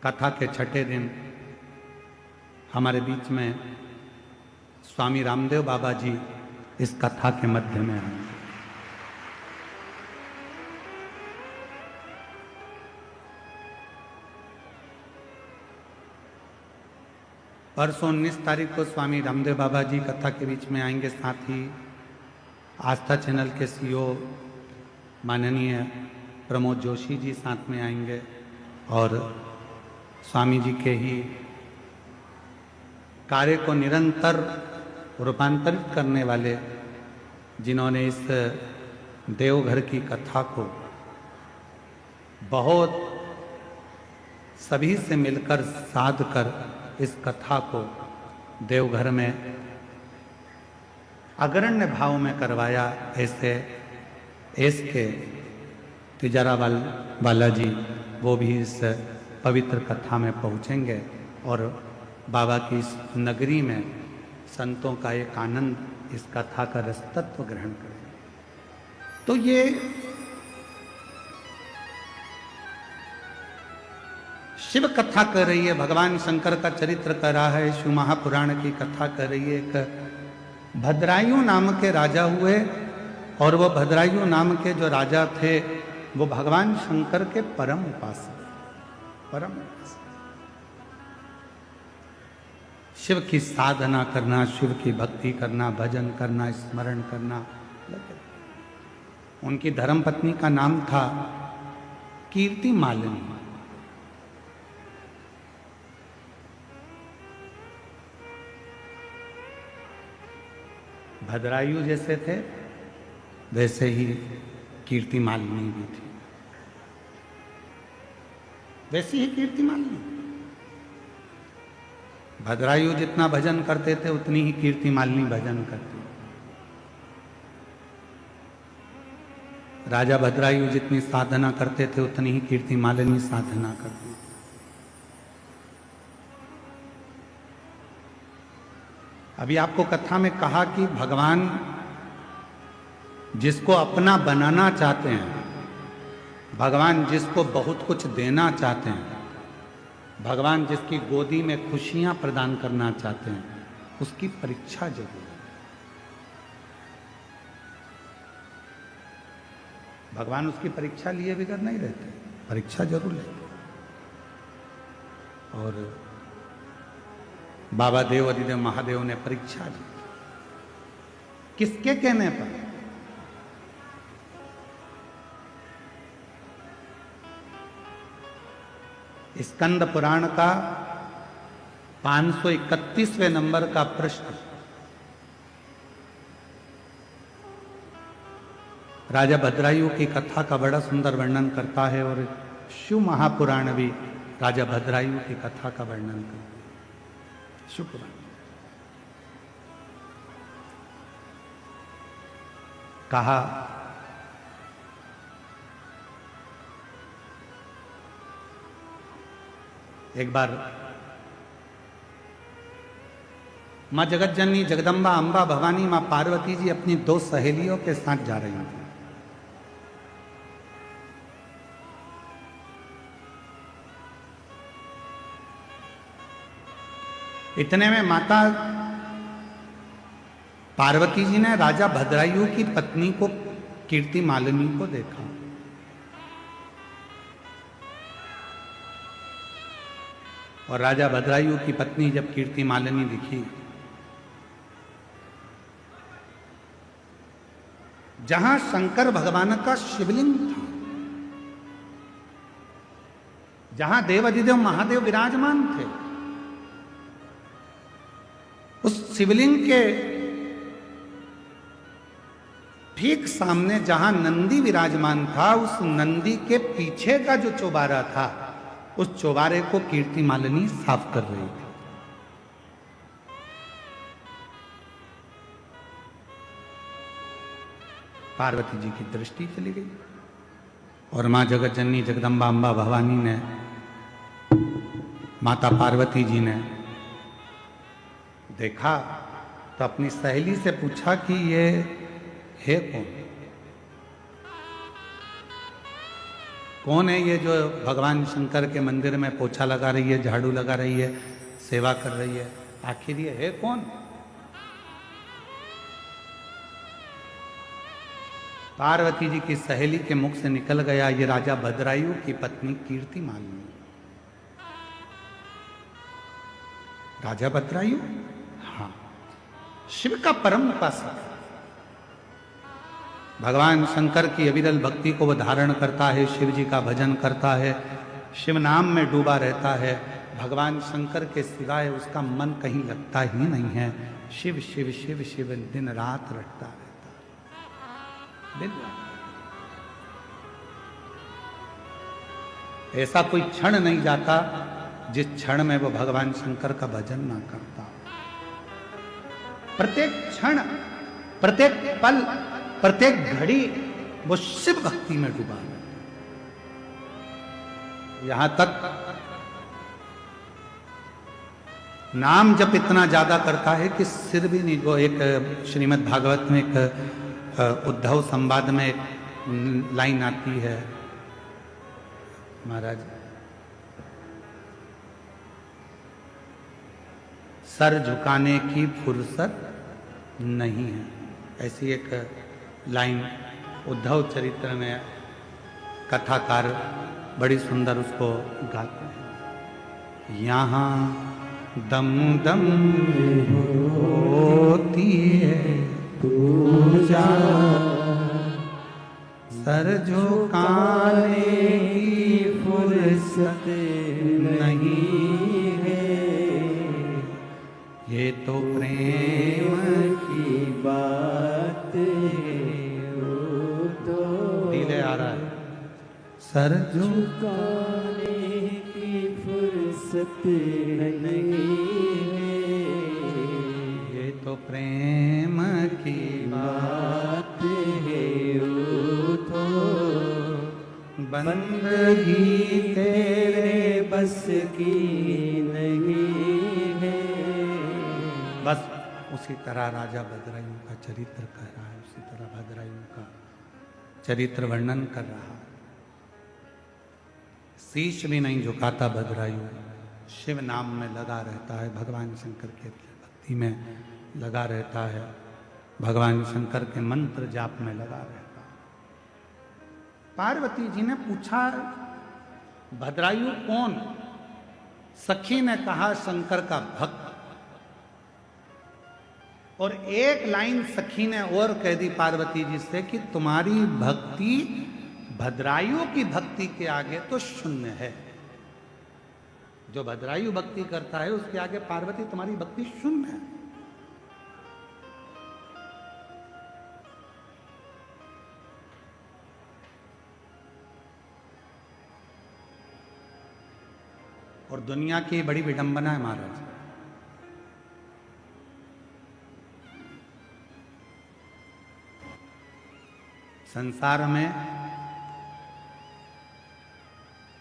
कथा के छठे दिन हमारे बीच में स्वामी रामदेव बाबा जी इस कथा के मध्य में आए। परसों 19 तारीख को स्वामी रामदेव बाबा जी कथा के बीच में आएंगे। साथ ही आस्था चैनल के सीईओ माननीय प्रमोद जोशी जी साथ में आएंगे और स्वामी जी के ही कार्य को निरंतर रूपांतरित करने वाले, जिन्होंने इस देवघर की कथा को बहुत सभी से मिलकर साध कर इस कथा को देवघर में अग्रण्य भाव में करवाया, ऐसे एस के तिजारा वाला जी वो भी इस पवित्र कथा में पहुँचेंगे और बाबा की इस नगरी में संतों का एक आनंद इस कथा का रसतत्व ग्रहण करेंगे। तो ये शिव कथा कर रही है, भगवान शंकर का चरित्र कर रहा है, शिव महापुराण की कथा कर रही है। एक भद्रायु नाम के राजा हुए और वो भद्रायु नाम के जो राजा थे वो भगवान शंकर के परम उपासक। शिव की साधना करना, शिव की भक्ति करना, भजन करना, स्मरण करना। उनकी धर्मपत्नी का नाम था कीर्ति मालिनी। भद्रायु जैसे थे वैसे ही कीर्ति मालिनी भी थी, वैसी ही कीर्ति मालिनी। भद्रायु जितना भजन करते थे उतनी ही कीर्ति मालिनी भजन करती। राजा भद्रायु जितनी साधना करते थे उतनी ही कीर्ति मालिनी साधना करती। अभी आपको कथा में कहा कि भगवान जिसको अपना बनाना चाहते हैं, भगवान जिसको बहुत कुछ देना चाहते हैं, भगवान जिसकी गोदी में खुशियां प्रदान करना चाहते हैं, उसकी परीक्षा जरूर है। भगवान उसकी परीक्षा लिए बिगड़ नहीं रहते, परीक्षा जरूर लेते। और बाबा देव अधिदेव महादेव ने परीक्षा ली। किसके कहने पर? स्कंद पुराण का 531वें नंबर का प्रश्न राजा भद्रायु की कथा का बड़ा सुंदर वर्णन करता है, और शिव महापुराण भी राजा भद्रायु की कथा का वर्णन करता है। शिव पुराण कहा एक बार मां जगत जननी जगदम्बा अंबा भवानी मां पार्वती जी अपनी 2 सहेलियों के साथ जा रही थी। इतने में माता पार्वती जी ने राजा भद्रायु की पत्नी को कीर्ति मालिनी को देखा। और राजा भद्रायु की पत्नी जब कीर्ति मालिनी दिखी, जहां शंकर भगवान का शिवलिंग था, जहां देवाधिदेव महादेव विराजमान थे, उस शिवलिंग के ठीक सामने जहां नंदी विराजमान था, उस नंदी के पीछे का जो चौबारा था, उस चौबारे को कीर्ति मालिनी साफ कर रही थी। पार्वती जी की दृष्टि चली गई और मां जगत जननी जगदम्बा अंबा भवानी ने, माता पार्वती जी ने देखा तो अपनी सहेली से पूछा कि ये है कौन है ये जो भगवान शंकर के मंदिर में पोछा लगा रही है, झाड़ू लगा रही है, सेवा कर रही है, आखिर ये है कौन? पार्वती जी की सहेली के मुख से निकल गया, ये राजा भद्रायु की पत्नी कीर्ति मालिनी। राजा भद्रायु, हाँ, शिव का परम उपासक, भगवान शंकर की अविरल भक्ति को वह धारण करता है, शिव जी का भजन करता है, शिव नाम में डूबा रहता है। भगवान शंकर के सिवाय उसका मन कहीं लगता ही नहीं है। शिव शिव शिव शिव दिन रात रटता रहता है, दिन रात। ऐसा कोई क्षण नहीं जाता जिस क्षण में वो भगवान शंकर का भजन ना करता। प्रत्येक क्षण, प्रत्येक पल, प्रत्येक घड़ी वो शिव भक्ति में डूबा है। यहां तक नाम जप इतना ज्यादा करता है कि सिर भी नहीं। वो एक श्रीमद् भागवत में एक उद्धव संवाद में एक लाइन आती है, महाराज, सर झुकाने की फुर्सत नहीं है, ऐसी एक लाइन उद्धव चरित्र में कथाकार बड़ी सुंदर उसको गाते हैं। यहाँ दम दम होती है पूजा, सर झुकाने की फुर्सत नहीं है, ये तो प्रेम की बात है, वो तो धीरे आ रहा है। सर झुकाने की फुर्सत नहीं है, ये तो प्रेम की बात है, वो तो बंदगी तेरे बस की नहीं है। बस उसी तरह राजा भद्रायुं का चरित्र कह रहा है, उसी तरह भद्रायुं का चरित्र वर्णन कर रहा है। शीश भी नहीं झुकाता भद्रायु, शिव नाम में लगा रहता है, भगवान शंकर के भक्ति में लगा रहता है, भगवान शंकर के मंत्र जाप में लगा रहता है। पार्वती जी ने पूछा भद्रायु कौन? सखी ने कहा शंकर का भक्त। और एक लाइन सखी ने और कह दी पार्वती जी से कि तुम्हारी भक्ति भद्रायु की भक्ति के आगे तो शून्य है। जो भद्रायु भक्ति करता है उसके आगे पार्वती तुम्हारी भक्ति शून्य है। और दुनिया की बड़ी विडंबना है महाराज, संसार में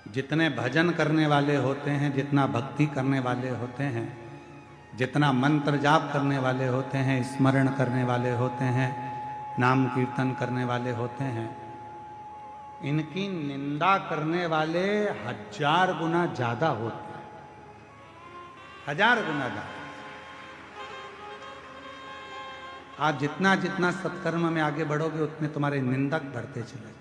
जितने भजन करने वाले होते हैं, जितना भक्ति करने वाले होते हैं, जितना मंत्र जाप करने वाले होते हैं, स्मरण करने वाले होते हैं, नाम कीर्तन करने वाले होते हैं, इनकी निंदा करने वाले 1000 गुना ज्यादा होते हैं, 1000 गुना ज्यादा। आप जितना जितना सत्कर्म में आगे बढ़ोगे उतने तुम्हारे निंदक बढ़ते चले।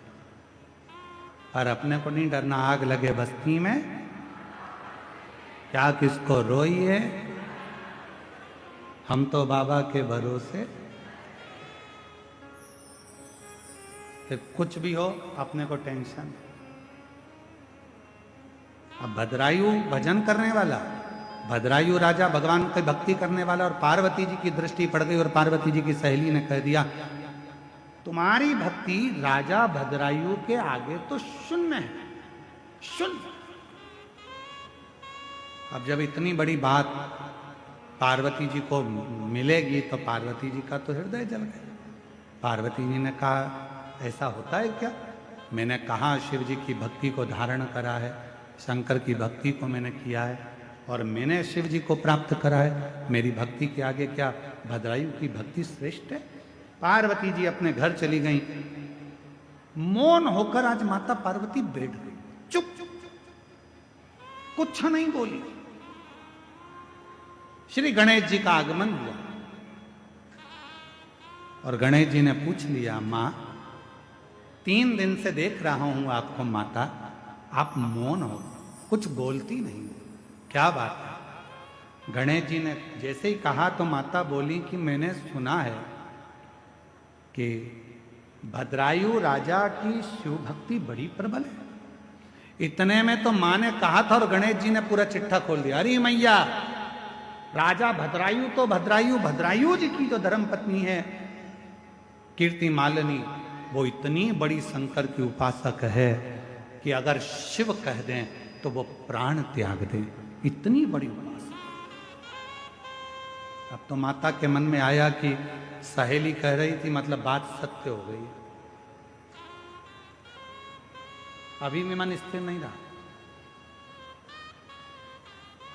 और अपने को नहीं डरना, आग लगे बस्ती में क्या किसको रोइए, हम तो बाबा के भरोसे। फिर कुछ भी हो अपने को टेंशन। अब भद्रायु भजन करने वाला, भद्रायु राजा भगवान की भक्ति करने वाला, और पार्वती जी की दृष्टि पड़ गई और पार्वती जी की सहेली ने कह दिया तुम्हारी भक्ति राजा भद्रायु के आगे तो शून्य है, शून्य। अब जब इतनी बड़ी बात पार्वती जी को मिलेगी तो पार्वती जी का तो हृदय जल गया। पार्वती जी ने कहा ऐसा होता है क्या? मैंने कहा शिव जी की भक्ति को धारण करा है, शंकर की भक्ति को मैंने किया है और मैंने शिव जी को प्राप्त करा है। मेरी भक्ति के आगे क्या भद्रायु की भक्ति श्रेष्ठ है? पार्वती जी अपने घर चली गई। मौन होकर आज माता पार्वती बैठ गई, चुप, कुछ नहीं बोली। श्री गणेश जी का आगमन हुआ और गणेश जी ने पूछ लिया, मां 3 दिन से देख रहा हूं आपको माता, आप मौन हो, कुछ बोलती नहीं, क्या बात है? गणेश जी ने जैसे ही कहा तो माता बोली कि मैंने सुना है कि भद्रायु राजा की शिव भक्ति बड़ी प्रबल है। इतने में तो मां ने कहा था और गणेश जी ने पूरा चिट्ठा खोल दिया। अरे मैया, राजा भद्रायु तो भद्रायु जी की जो धर्म पत्नी है कीर्ति मालिनी, वो इतनी बड़ी शंकर की उपासक है कि अगर शिव कह दें तो वो प्राण त्याग दे, इतनी बड़ी उपासक। अब तो माता के मन में आया कि सहेली कह रही थी, मतलब बात सत्य हो गई। अभी भी मन स्थिर नहीं रहा।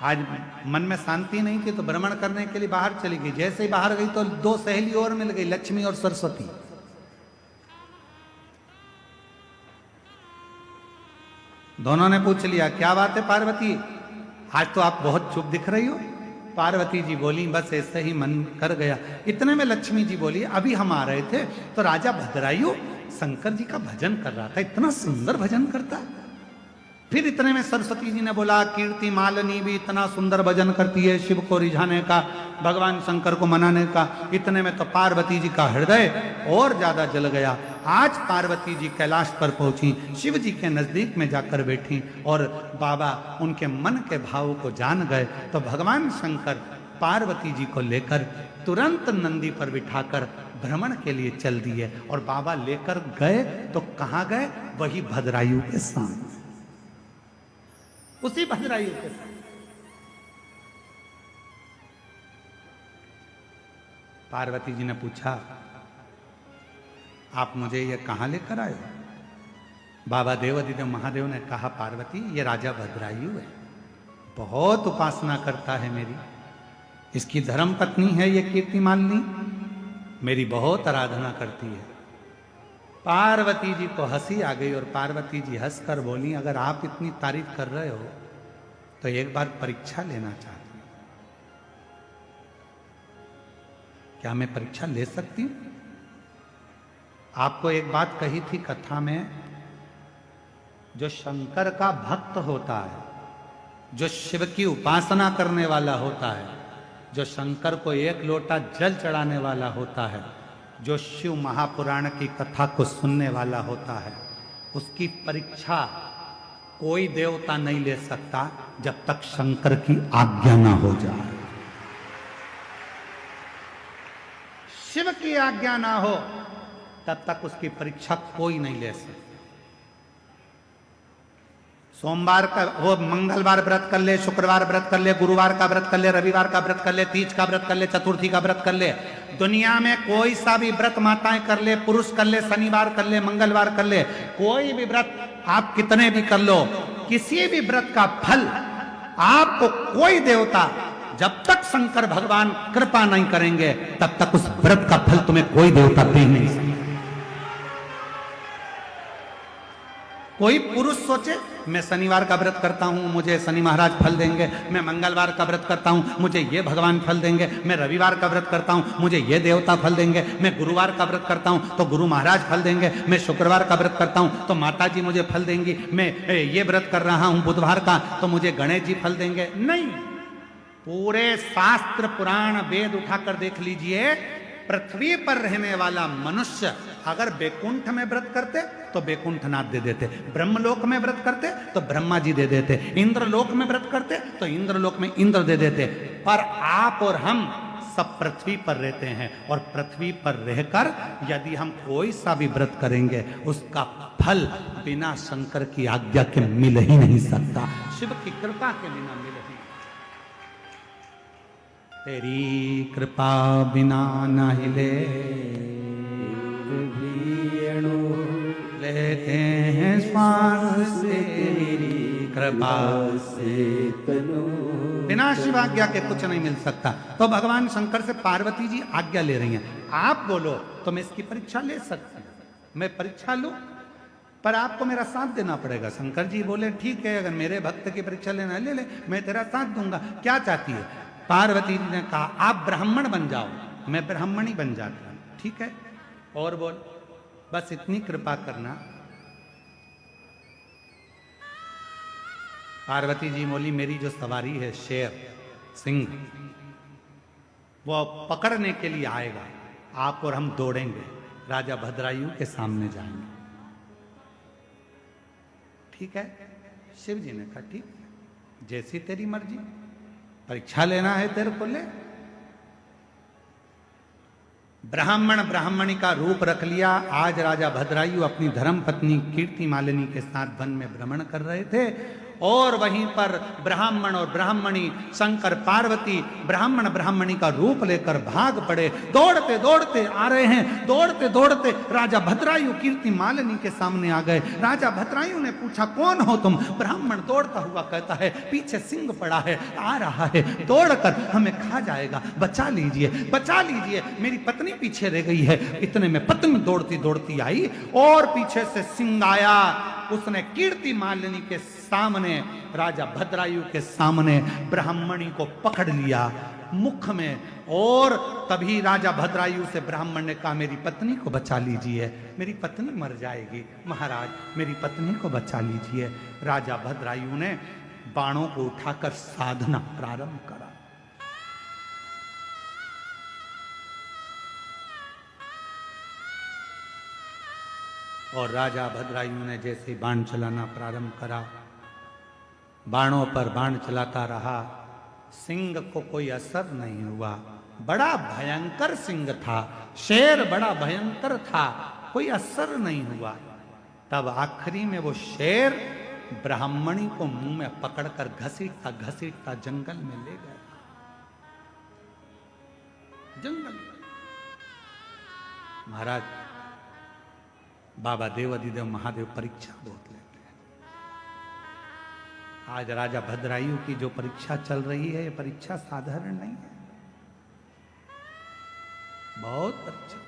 आज मन में शांति नहीं थी तो भ्रमण करने के लिए बाहर चली गई। जैसे ही बाहर गई तो 2 सहेली और मिल गई, लक्ष्मी और सरस्वती। दोनों ने पूछ लिया, क्या बात है पार्वती, आज तो आप बहुत चुप दिख रही हो। पार्वती जी बोली, बस ऐसे ही मन कर गया। इतने में लक्ष्मी जी बोली, अभी हम आ रहे थे तो राजा भद्रायु शंकर जी का भजन कर रहा था, इतना सुंदर भजन करता। फिर इतने में सरस्वती जी ने बोला, कीर्ति मालिनी भी इतना सुंदर भजन करती है शिव को रिझाने का, भगवान शंकर को मनाने का। इतने में तो पार्वती जी का हृदय और ज्यादा जल गया। आज पार्वती जी कैलाश पर पहुंची, शिव जी के नजदीक में जाकर बैठी और बाबा उनके मन के भाव को जान गए। तो भगवान शंकर पार्वती जी को लेकर तुरंत नंदी पर बिठाकर भ्रमण के लिए चल दिए। और बाबा लेकर गए तो कहां गए? वही भद्रायु के सामने, उसी भद्रायु के साथ। पार्वती जी ने पूछा, आप मुझे ये कहां लेकर आए? बाबा देवादिदेव महादेव ने कहा, पार्वती ये राजा भद्रायु है, बहुत उपासना करता है मेरी, इसकी धर्म पत्नी है ये कीर्ति मालिनी, मेरी बहुत आराधना करती है। पार्वती जी को हंसी आ गई और पार्वती जी हंसकर बोली, अगर आप इतनी तारीफ कर रहे हो तो एक बार परीक्षा लेना चाहती हूं। क्या मैं परीक्षा ले सकती हूं? आपको एक बात कही थी कथा में, जो शंकर का भक्त होता है, जो शिव की उपासना करने वाला होता है, जो शंकर को एक लोटा जल चढ़ाने वाला होता है, जो शिव महापुराण की कथा को सुनने वाला होता है, उसकी परीक्षा कोई देवता नहीं ले सकता जब तक शंकर की आज्ञा ना हो जाए। शिव की आज्ञा ना हो तब तक उसकी परीक्षा कोई नहीं ले सकता। सोमवार का वो मंगलवार व्रत कर ले, शुक्रवार व्रत कर ले, गुरुवार का व्रत कर ले, रविवार का व्रत कर ले, तीज का व्रत कर ले, चतुर्थी का व्रत कर ले, दुनिया में कोई सा भी व्रत माताएं कर ले, पुरुष कर ले, शनिवार कर ले, मंगलवार कर ले, कोई भी व्रत आप कितने भी कर लो, किसी भी व्रत का फल आपको कोई देवता, जब तक शंकर भगवान कृपा नहीं करेंगे तब तक उस व्रत का फल तुम्हें कोई देवता दे नहीं सकता। कोई पुरुष सोचे मैं शनिवार का व्रत करता हूं, मुझे शनि महाराज फल देंगे, मैं मंगलवार का व्रत करता हूं, मुझे ये भगवान फल देंगे, मैं रविवार का व्रत करता हूं, मुझे ये देवता फल देंगे, मैं गुरुवार का व्रत करता हूं तो गुरु महाराज फल देंगे, मैं शुक्रवार का व्रत करता हूं तो माता जी मुझे फल देंगी, मैं ये व्रत कर रहा हूं बुधवार का तो मुझे गणेश जी फल देंगे। नहीं, पूरे शास्त्र पुराण वेद उठाकर देख लीजिए, पृथ्वी पर रहने वाला मनुष्य अगर बैकुंठ में व्रत करते तो बैकुंठनाथ दे देते, ब्रह्मलोक में व्रत करते तो ब्रह्मा जी दे देते, इंद्रलोक में व्रत करते तो इंद्रलोक में इंद्र दे देते। पर आप और हम सब पृथ्वी पर रहते हैं और पृथ्वी पर रहकर यदि हम कोई सा भी व्रत करेंगे उसका फल बिना शंकर की आज्ञा के मिल ही नहीं सकता, शिव की कृपा के बिना मिल ही। तेरी कृपा बिना न हिले लेते हैं श्वास से, तेरी कृपा से तनु, बिना शिव आज्ञा के कुछ नहीं मिल सकता। तो भगवान शंकर से पार्वती जी आज्ञा ले रही हैं, आप बोलो तो मैं इसकी परीक्षा ले सकती हूँ, मैं परीक्षा लूं पर आपको मेरा साथ देना पड़ेगा। शंकर जी बोले ठीक है, अगर मेरे भक्त की परीक्षा लेना ले ले, मैं तेरा साथ दूंगा, क्या चाहती है? पार्वती जी ने कहा आप ब्राह्मण बन जाओ, मैं ब्राह्मणी बन जाती हूं। ठीक है, और बोल, बस इतनी कृपा करना। पार्वती जी बोली मेरी जो सवारी है शेर सिंह, वो पकड़ने के लिए आएगा, आप और हम दौड़ेंगे, राजा भद्रायु के सामने जाएंगे। ठीक है, शिव जी ने कहा ठीक है, जैसी तेरी मर्जी, परीक्षा लेना है तेरे को ले। ब्राह्मण ब्राह्मणी का रूप रख लिया। आज राजा भद्रायु अपनी धर्म पत्नी कीर्ति मालिनी के साथ वन में भ्रमण कर रहे थे और वहीं पर ब्राह्मण और ब्राह्मणी शंकर पार्वती ब्राह्मण ब्राह्मणी का रूप लेकर भाग पड़े। दौड़ते दौड़ते आ रहे हैं, दौड़ते दौड़ते राजा भद्रायु कीर्ति मालिनी के सामने आ गए। राजा भद्रायु ने पूछा कौन हो तुम? ब्राह्मण दौड़ता हुआ कहता है पीछे सिंह पड़ा है, आ रहा है, दौड़कर हमें खा जाएगा, बचा लीजिए, बचा लीजिए, मेरी पत्नी पीछे रह गई है। इतने में पत्नी दौड़ती दौड़ती आई और पीछे से सिंह आया, उसने कीर्ति मालिनी के सामने, राजा भद्रायु के सामने ब्राह्मणी को पकड़ लिया मुख में। और तभी राजा भद्रायु से ब्राह्मण ने कहा मेरी पत्नी को बचा लीजिए, मेरी पत्नी मर जाएगी, महाराज मेरी पत्नी को बचा लीजिए। राजा भद्रायु ने बाणों को उठाकर साधना प्रारंभ करा। और राजा भद्रायु ने जैसे बाण चलाना प्रारंभ करा, बाणों पर बाण चलाता रहा, सिंह को कोई असर नहीं हुआ। बड़ा भयंकर सिंह था, शेर बड़ा भयंकर था, कोई असर नहीं हुआ। तब आखिरी में वो शेर ब्राह्मणी को मुंह में पकड़कर घसीटता घसीटता जंगल में ले गया। जंगल महाराज बाबा देवाधिदेव महादेव परीक्षा बहुत लेते हैं। आज राजा भद्रायु की जो परीक्षा चल रही है, ये परीक्षा साधारण नहीं है, बहुत परीक्षा।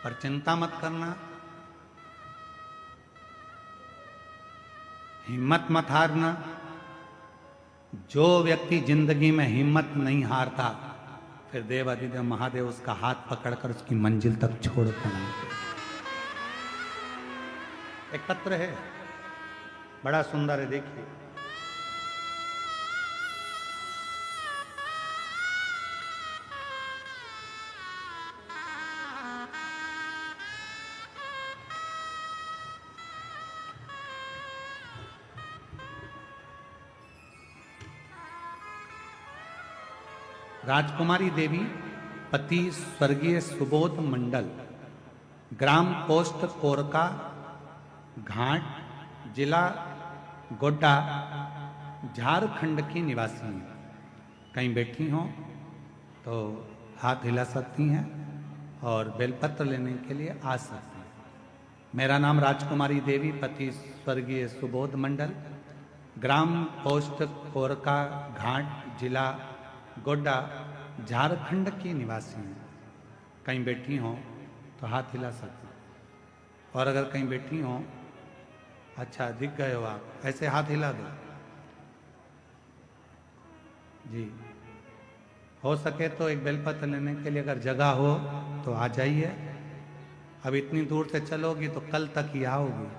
पर चिंता मत करना, हिम्मत मत हारना। जो व्यक्ति जिंदगी में हिम्मत नहीं हारता, फिर देवाधिदेव महादेव उसका हाथ पकड़कर उसकी मंजिल तक छोड़ते नहीं। एक पत्र है, बड़ा सुंदर है, देखिए। राजकुमारी देवी, पति स्वर्गीय सुबोध मंडल, ग्राम पोस्ट कोरका घाट, जिला गोड्डा, झारखंड की निवासी हैं। कहीं बैठी हों तो हाथ हिला सकती हैं और बेलपत्र लेने के लिए आ सकती हैं। मेरा नाम राजकुमारी देवी, पति स्वर्गीय सुबोध मंडल, ग्राम पोस्ट कोरका घाट, जिला गोड्डा, झारखंड की निवासी हैं। कहीं बैठी हों तो हाथ हिला सकते हैं। और अगर कहीं बैठी हों, अच्छा दिख गए हो आप, ऐसे हाथ हिला दो जी। हो सके तो एक बेलपत्र लेने के लिए अगर जगह हो तो आ जाइए। अब इतनी दूर से चलोगी तो कल तक ही आओगी,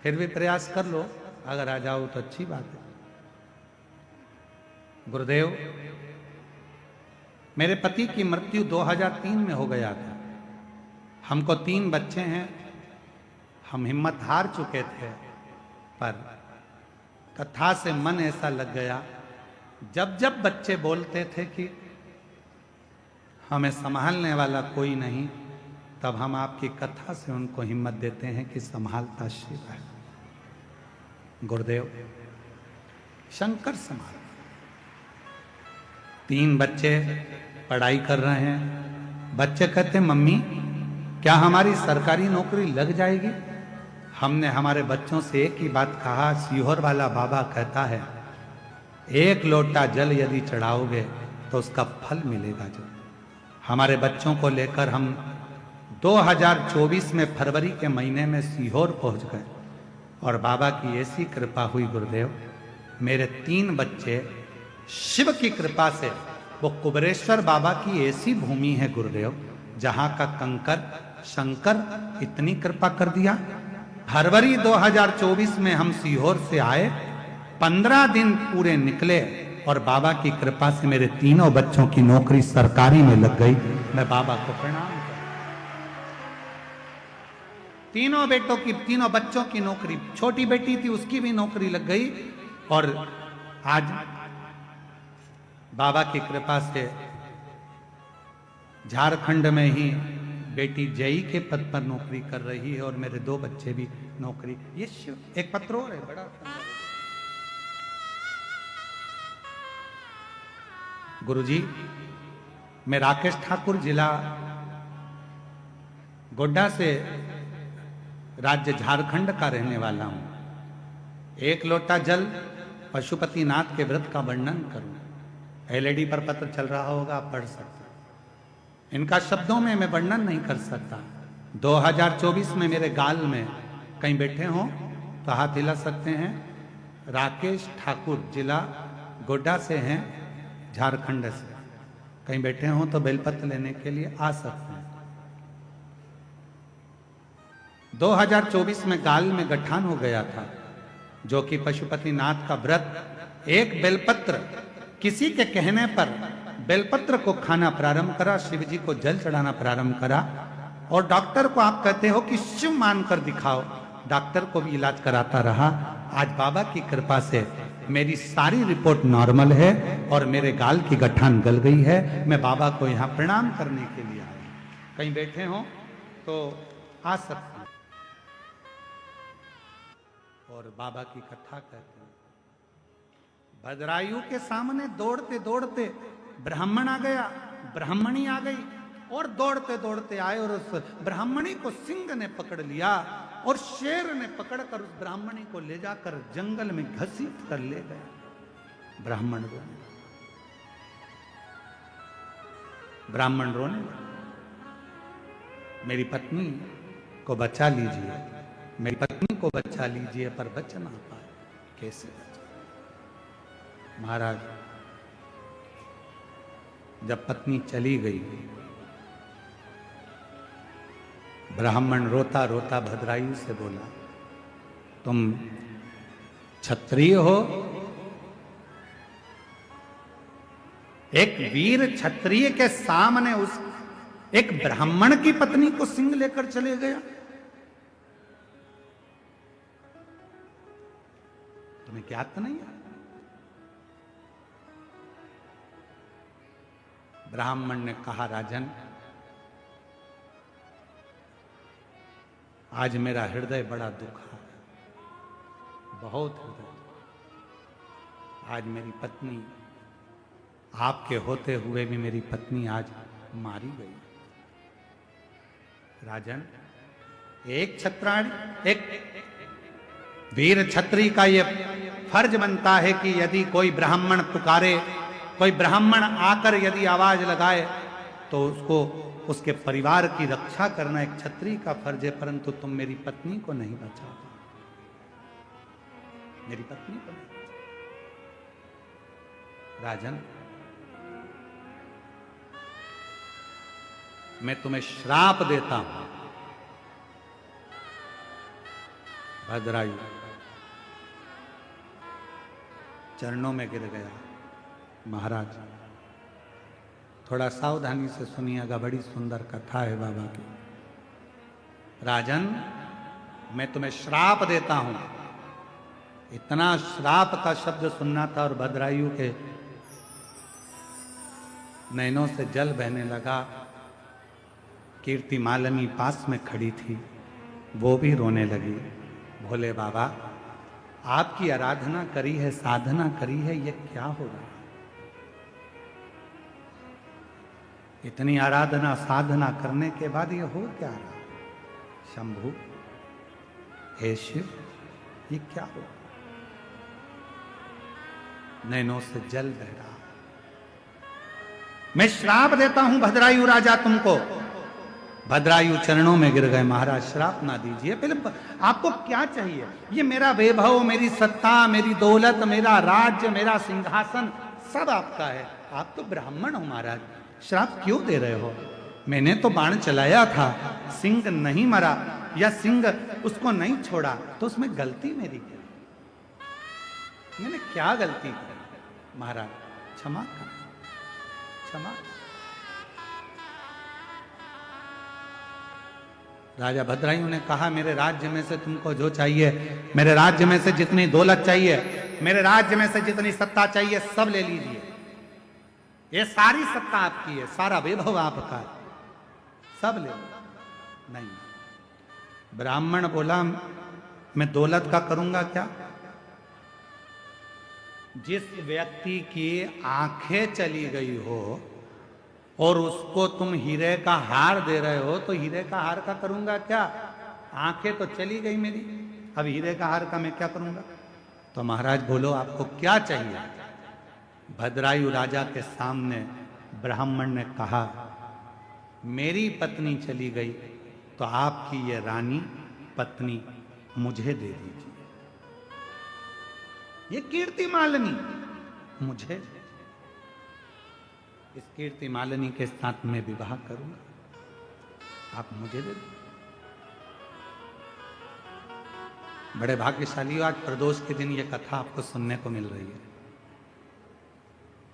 फिर भी प्रयास कर लो, अगर आ जाओ तो अच्छी बात है। गुरुदेव, मेरे पति की मृत्यु 2003 में हो गया था। हमको 3 बच्चे हैं। हम हिम्मत हार चुके थे, पर कथा से मन ऐसा लग गया, जब जब बच्चे बोलते थे कि हमें संभालने वाला कोई नहीं, तब हम आपकी कथा से उनको हिम्मत देते हैं कि संभालता शिव है। गुरुदेव, शंकर संभाल। 3 बच्चे पढ़ाई कर रहे हैं। बच्चे कहते मम्मी क्या हमारी सरकारी नौकरी लग जाएगी? हमने हमारे बच्चों से एक ही बात कहा, सीहोर वाला बाबा कहता है 1 लोटा जल यदि चढ़ाओगे तो उसका फल मिलेगा। जो हमारे बच्चों को लेकर हम 2024 में फरवरी के महीने में सीहोर पहुंच गए और बाबा की ऐसी कृपा हुई गुरुदेव, मेरे 3 बच्चे शिव की कृपा से, वो कुबरेश्वर बाबा की ऐसी भूमि है गुरुदेव, जहां का कंकर शंकर इतनी कृपा कर दिया। फरवरी 2024 में हम सीहोर से आए, 15 दिन पूरे निकले और बाबा की कृपा से मेरे 3 बच्चों की नौकरी सरकारी में लग गई। मैं बाबा को प्रणाम करता। 3 बच्चों की नौकरी, छोटी बेटी थी उसकी भी नौकरी लग गई। और आज बाबा की कृपा से झारखंड में ही बेटी जेई के पद पर नौकरी कर रही है और मेरे 2 बच्चे भी नौकरी। ये शिव। एक पत्र और है बड़ा। गुरुजी, मैं राकेश ठाकुर, जिला गोड्डा से, राज्य झारखंड का रहने वाला हूं। 1 लोटा जल पशुपतिनाथ के व्रत का वर्णन करूं। एलईडी पर पत्र चल रहा होगा, आप पढ़ सकते हैं। इनका शब्दों में मैं वर्णन नहीं कर सकता। 2024 में मेरे गाल में कहीं बैठे हों तो हाथ हिला सकते हैं। राकेश ठाकुर, जिला गोड्डा से हैं, झारखंड से, कहीं बैठे हों तो बेलपत्र लेने के लिए आ सकते हैं। 2024 में गाल में गठान हो गया था, जो कि पशुपतिनाथ का व्रत, एक बेलपत्र किसी के कहने पर बेलपत्र को खाना प्रारंभ करा, शिव जी को जल चढ़ाना प्रारंभ करा, और डॉक्टर को आप कहते हो कि शिव मानकर दिखाओ, डॉक्टर को भी इलाज कराता रहा। आज बाबा की कृपा से मेरी सारी रिपोर्ट नॉर्मल है और मेरे गाल की गठान गल गई है। मैं बाबा को यहाँ प्रणाम करने के लिए आया। कहीं बैठे हो तो आ सकते हैं और बाबा की कथा कहते हैं। भद्रायु के सामने दौड़ते दौड़ते ब्राह्मण आ गया, ब्राह्मणी आ गई, और दौड़ते दौड़ते आए और उस ब्राह्मणी को सिंह ने पकड़ लिया और शेर ने पकड़कर उस ब्राह्मणी को ले जाकर जंगल में घसीट कर ले गया। ब्राह्मण रोने, ब्राह्मण रोने, मेरी पत्नी को बचा लीजिए, मेरी पत्नी को बचा लीजिए, पर बच ना पाए। कैसे बचा? महाराज, जब पत्नी चली गई, ब्राह्मण रोता रोता भद्रायु से बोला, तुम क्षत्रिय हो? एक वीर क्षत्रिय के सामने उस एक ब्राह्मण की पत्नी को सिंह लेकर चले गया? तुम्हें क्या तो नहीं है? ब्राह्मण ने कहा, राजन, आज मेरा हृदय बड़ा दुखा है, बहुत हृदय। आज मेरी पत्नी, आपके होते हुए भी मेरी पत्नी आज मारी गई। राजन, एक क्षत्राणी, एक वीर क्षत्रिय का यह फर्ज बनता है कि यदि कोई ब्राह्मण पुकारे, कोई ब्राह्मण आकर यदि आवाज लगाए, तो उसको, उसके परिवार की रक्षा करना एक क्षत्रिय का फर्ज है। परंतु तुम मेरी पत्नी को नहीं बचा पाए, मेरी पत्नी को नहीं बचा। राजन, मैं तुम्हें श्राप देता हूं। भद्रायु चरणों में गिर गया। महाराज, थोड़ा सावधानी से सुनिएगा, बड़ी सुंदर कथा है बाबा की। राजन, मैं तुम्हें श्राप देता हूं। इतना श्राप का शब्द सुनना था और भद्रायु के नैनों से जल बहने लगा। कीर्ति मालिनी पास में खड़ी थी, वो भी रोने लगी। भोले बाबा, आपकी आराधना करी है, साधना करी है, ये क्या हो रहा है? इतनी आराधना साधना करने के बाद ये हो क्या रहा? शंभु, हे शिव, ये क्या हो? नैनों से जल बह रहा। मैं श्राप देता हूं भद्रायु राजा तुमको। भद्रायु चरणों में गिर गए। महाराज, श्राप ना दीजिए, पहले आपको क्या चाहिए? ये मेरा वैभव, मेरी सत्ता, मेरी दौलत, मेरा राज्य, मेरा सिंहासन सब आपका है। आप तो ब्राह्मण हो महाराज, श्राप क्यों दे रहे हो? मैंने तो बाण चलाया था, सिंह नहीं मरा या सिंह उसको नहीं छोड़ा, तो उसमें गलती मेरी क्या? मैंने क्या गलती की? महाराज, क्षमा कर, क्षमा। राजा भद्रायु ने कहा, मेरे राज्य में से तुमको जो चाहिए, मेरे राज्य में से जितनी दौलत चाहिए, मेरे राज्य में से जितनी सत्ता चाहिए, सब ले लीजिए। ये सारी सत्ता आपकी है, सारा वैभव आपका है, सब ले लो। नहीं, ब्राह्मण बोला, मैं दौलत का करूंगा क्या? जिस व्यक्ति की आंखें चली गई हो और उसको तुम हीरे का हार दे रहे हो, तो हीरे का हार का करूंगा क्या? आंखें तो चली गई मेरी, अब हीरे का हार का मैं क्या करूंगा? तो महाराज बोलो, आपको क्या चाहिए? भद्रायु राजा के सामने ब्राह्मण ने कहा, मेरी पत्नी चली गई, तो आपकी ये रानी पत्नी मुझे दे दीजिए। ये कीर्ति मालिनी मुझे इस कीर्ति मालिनी के साथ मैं विवाह करूंगा, आप मुझे दे दो। बड़े भाग्यशाली हो, आज प्रदोष के दिन ये कथा आपको सुनने को मिल रही है,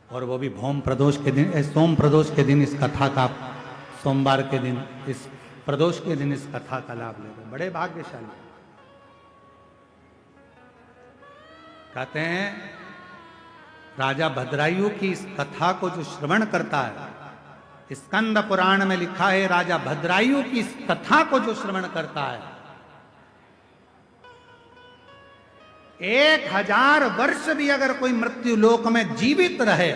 और वो भी भौम प्रदोष के दिन, सोम प्रदोष के दिन इस कथा का, सोमवार के दिन, इस प्रदोष के दिन इस कथा का लाभ ले रहे, बड़े भाग्यशाली। कहते हैं राजा भद्रायु की इस कथा को जो श्रवण करता है, स्कंद पुराण में लिखा है राजा भद्रायु की इस कथा को जो श्रवण करता है, 1000 वर्ष भी अगर कोई मृत्यु लोक में जीवित रहे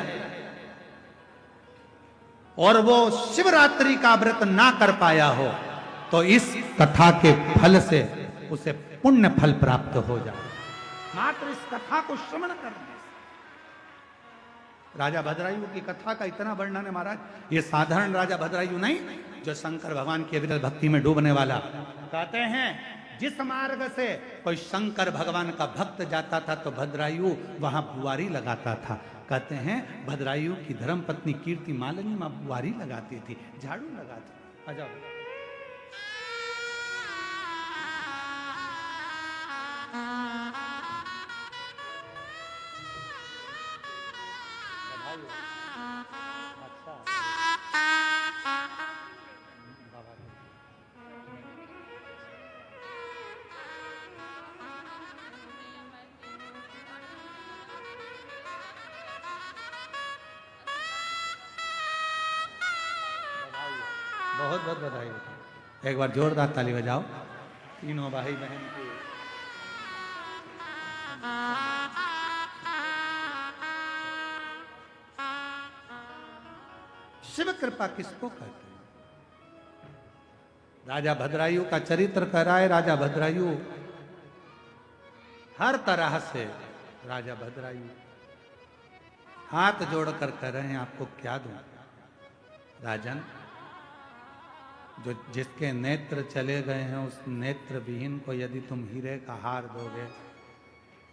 और वो शिवरात्रि का व्रत ना कर पाया हो, तो इस कथा के फल से उसे पुण्य फल प्राप्त हो जाए, मात्र इस कथा को श्रवण करने से। राजा भद्रायु की कथा का इतना वर्णन है महाराज, ये साधारण राजा भद्रायु नहीं, जो शंकर भगवान की अविरल भक्ति में डूबने वाला। कहते हैं जिस मार्ग से कोई शंकर भगवान का भक्त जाता था तो भद्रायु वहां बुआरी लगाता था। कहते हैं भद्रायु की धर्म पत्नी कीर्ति मालिनी मां बुआरी लगाती थी, झाड़ू लगाती थी। आ जाओ। बहुत बहुत बधाई हो। एक बार जोरदार ताली बजाओ तीनों भाई बहन की। शिव कृपा किसको कहते हैं? राजा भद्रायु का चरित्र कह रहा है। राजा भद्रायु हर तरह से, राजा भद्रायु हाथ जोड़कर कह रहे हैं आपको क्या दूं राजन, जो जिसके नेत्र चले गए हैं उस नेत्र विहीन को यदि तुम हीरे का हार दोगे,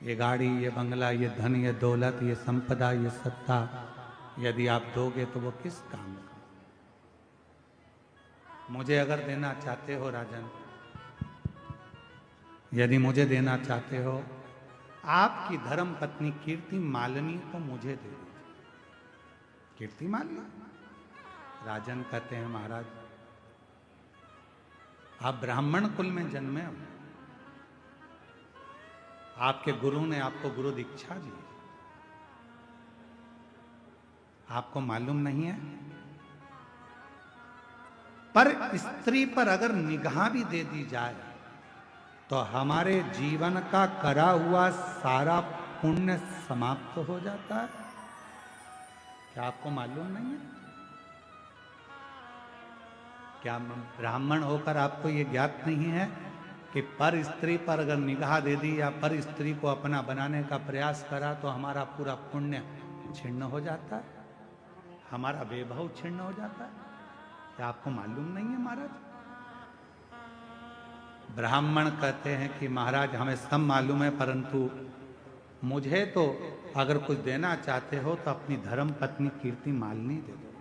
ये गाड़ी, ये बंगला, ये धन, ये दौलत, ये संपदा, ये सत्ता यदि आप दोगे तो वो किस काम का? मुझे अगर देना चाहते हो राजन, यदि मुझे देना चाहते हो, आपकी धर्म पत्नी कीर्ति मालिनी को मुझे दे दीजिए। कीर्ति मालिनी? राजन कहते हैं महाराज आप ब्राह्मण कुल में जन्मे हो, आपके गुरु ने आपको गुरु दीक्षा दी, आपको मालूम नहीं है? पर स्त्री पर अगर निगाह भी दे दी जाए तो हमारे जीवन का करा हुआ सारा पुण्य समाप्त हो जाता है। क्या आपको मालूम नहीं है? क्या ब्राह्मण होकर आपको ये ज्ञात नहीं है कि पर स्त्री पर अगर निगाह दे दी या पर स्त्री को अपना बनाने का प्रयास करा तो हमारा पूरा पुण्य छिन्न हो जाता है, हमारा वैभव छिन्न हो जाता है? क्या आपको मालूम नहीं है महाराज? ब्राह्मण कहते हैं कि महाराज हमें सब मालूम है, परंतु मुझे तो अगर कुछ देना चाहते हो तो अपनी धर्म पत्नी कीर्ति मालिनी दे दो।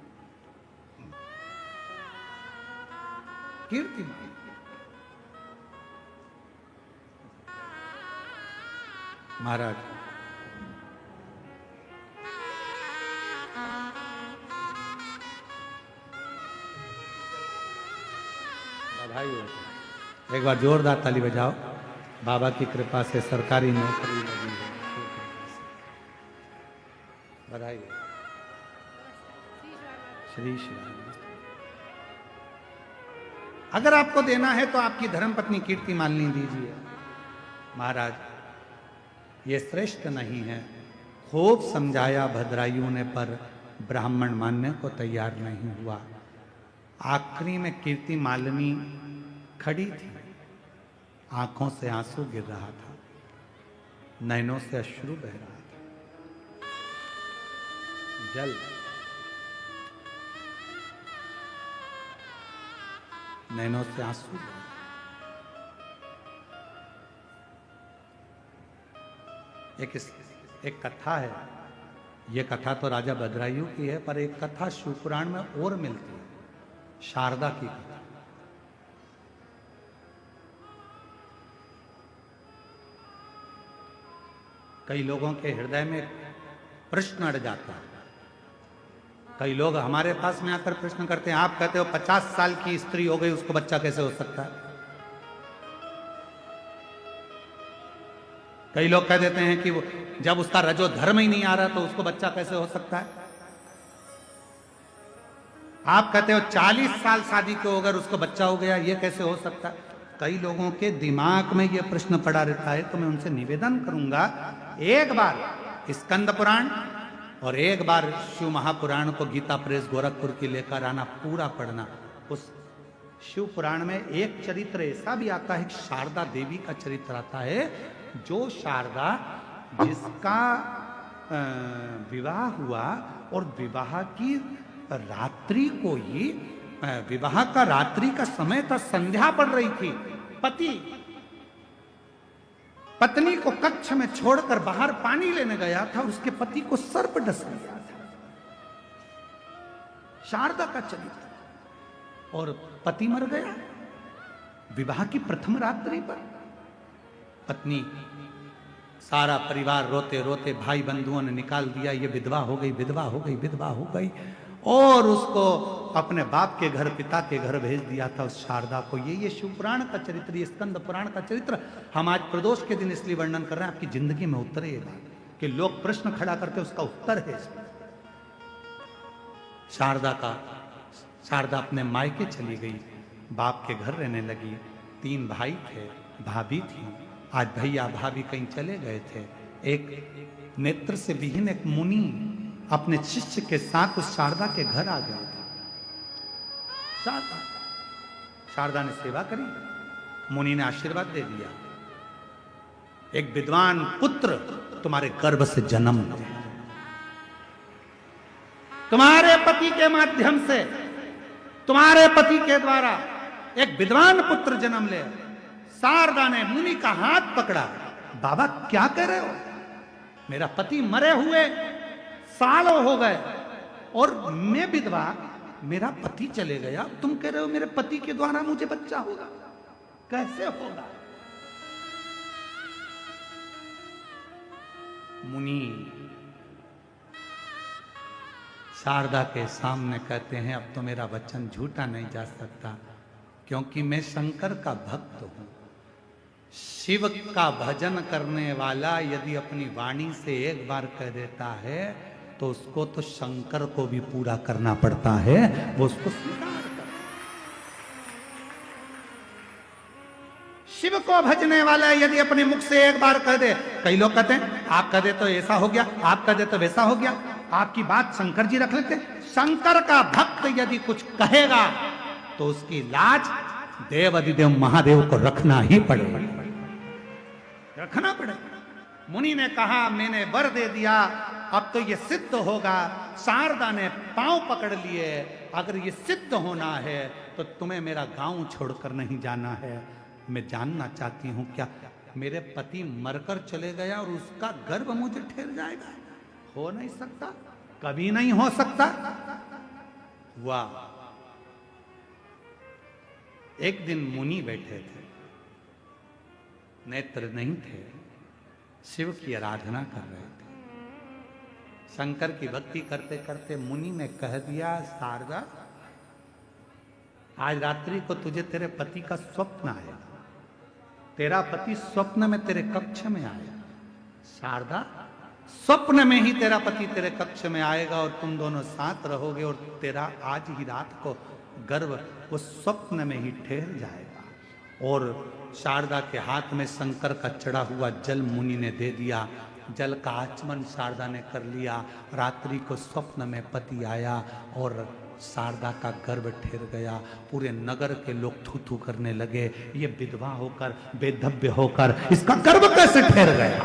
कीर्ति मालिनी महाराज बधाई हो। एक बार जोरदार ताली बजाओ। बाबा की कृपा से सरकारी नौकरी लगी है। बधाई हो। श्री श्री। अगर आपको देना है तो आपकी धर्मपत्नी कीर्ति मालिनी दीजिए। महाराज ये श्रेष्ठ नहीं है। खूब समझाया भद्रायु ने, पर ब्राह्मण मानने को तैयार नहीं हुआ। आखिरी में कीर्ति मालिनी खड़ी थी, आंखों से आंसू गिर रहा था, नैनों से अश्रु बह रहा था। जल नैनों से आंसू बह। एक कथा है ये कथा तो राजा भद्रायु की है, पर एक कथा शिवपुराण में और मिलती है, शारदा की कथा। कई लोगों के हृदय में प्रश्न अड़ जाता है। कई लोग हमारे पास में आकर प्रश्न करते हैं, आप कहते हो 50 साल की स्त्री हो गई, उसको बच्चा कैसे हो सकता है? कई लोग कह देते हैं कि वो जब उसका रजो धर्म ही नहीं आ रहा तो उसको बच्चा कैसे हो सकता है? आप कहते हो 40 साल शादी के अगर उसको बच्चा हो गया, ये कैसे हो सकता है? कई लोगों के दिमाग में यह प्रश्न पड़ा रहता है। तो मैं उनसे निवेदन करूंगा, एक बार स्कंद पुराण और एक बार शिव महापुराण को गीता प्रेस गोरखपुर की लेकर आना, पूरा पढ़ना। उस शिव पुराण में एक चरित्र ऐसा भी आता है, शारदा देवी का चरित्र आता है, जो शारदा जिसका विवाह हुआ और विवाह की रात्रि को ही, विवाह का रात्रि का समय था, संध्या पड़ रही थी, पति पत्नी को कक्ष में छोड़कर बाहर पानी लेने गया था, उसके पति को सर्प डस लिया था। शारदा का चरित्र। और पति मर गया विवाह की प्रथम रात्रि पर। पत्नी, सारा परिवार रोते रोते भाई बंधुओं ने निकाल दिया, ये विधवा हो गई, विधवा हो गई, विधवा हो गई, और उसको अपने बाप के घर, पिता के घर भेज दिया था उस शारदा को। ये शिवपुराण का चरित्र, ये स्कंद पुराण का चरित्र हम आज प्रदोष के दिन इसलिए वर्णन कर रहे हैं, आपकी जिंदगी में उतरे ये बात कि लोग प्रश्न खड़ा करते उसका उत्तर है इसमें। शारदा अपने मायके चली गई, बाप के घर रहने लगी। 3 भाई थे, भाभी थी। आज भैया भाभी कहीं चले गए थे। एक नेत्र से विहीन एक मुनि अपने शिष्य के साथ उस शारदा के घर आ गए थे। शारदा ने सेवा करी, मुनि ने आशीर्वाद दे दिया, एक विद्वान पुत्र तुम्हारे गर्भ से जन्म ले, तुम्हारे पति के माध्यम से, तुम्हारे पति के द्वारा एक विद्वान पुत्र जन्म ले। शारदा ने मुनि का हाथ पकड़ा, बाबा क्या कह रहे हो? मेरा पति मरे हुए सालों हो गए और मैं विधवा, मेरा पति चले गया, तुम कह रहे हो मेरे पति के द्वारा मुझे बच्चा होगा? कैसे होगा? मुनि शारदा के सामने कहते हैं, अब तो मेरा वचन झूठा नहीं जा सकता, क्योंकि मैं शंकर का भक्त हूं। शिव का भजन करने वाला यदि अपनी वाणी से एक बार कह देता है तो उसको तो शंकर को भी पूरा करना पड़ता है, वो उसको स्वीकार कर। शिव को भजने वाला यदि अपने मुख से एक बार कह दे, कई लोग कहते हैं आप कह दे तो ऐसा हो गया, आप कह दे तो वैसा हो गया, आपकी बात शंकर जी रख लेते। शंकर का भक्त यदि कुछ कहेगा तो उसकी लाज देव अधिदेव महादेव को रखना ही पड़ेगा, रखना पड़ेगा। मुनि ने कहा, मैंने वर दे दिया, अब तो ये सिद्ध होगा। शारदा ने पांव पकड़ लिए, अगर ये सिद्ध होना है तो तुम्हें मेरा गांव छोड़कर नहीं जाना है। मैं जानना चाहती हूं, क्या मेरे पति मरकर चले गया और उसका गर्भ मुझे ठहर जाएगा? हो नहीं सकता, कभी नहीं हो सकता। वाह! एक दिन मुनि बैठे थे, नेत्र नहीं थे, शिव की आराधना कर रहे थे। शंकर की भक्ति करते करते मुनि ने कह दिया, शारदा आज रात्रि को तुझे तेरे पति का स्वप्न आएगा, तेरा पति स्वप्न में तेरे कक्ष में आएगा। शारदा, स्वप्न में ही तेरा पति तेरे कक्ष में आएगा और तुम दोनों साथ रहोगे और तेरा आज ही रात को गर्भ उस स्वप्न में ही ठहर जाएगा। और शारदा के हाथ में शंकर का चढ़ा हुआ जल मुनि ने दे दिया। जल का आचमन शारदा ने कर लिया। रात्रि को स्वप्न में पति आया और शारदा का गर्भ ठहर गया। पूरे नगर के लोग थू थू करने लगे, ये विधवा होकर, बेधव्य होकर इसका गर्भ कैसे ठहर गया?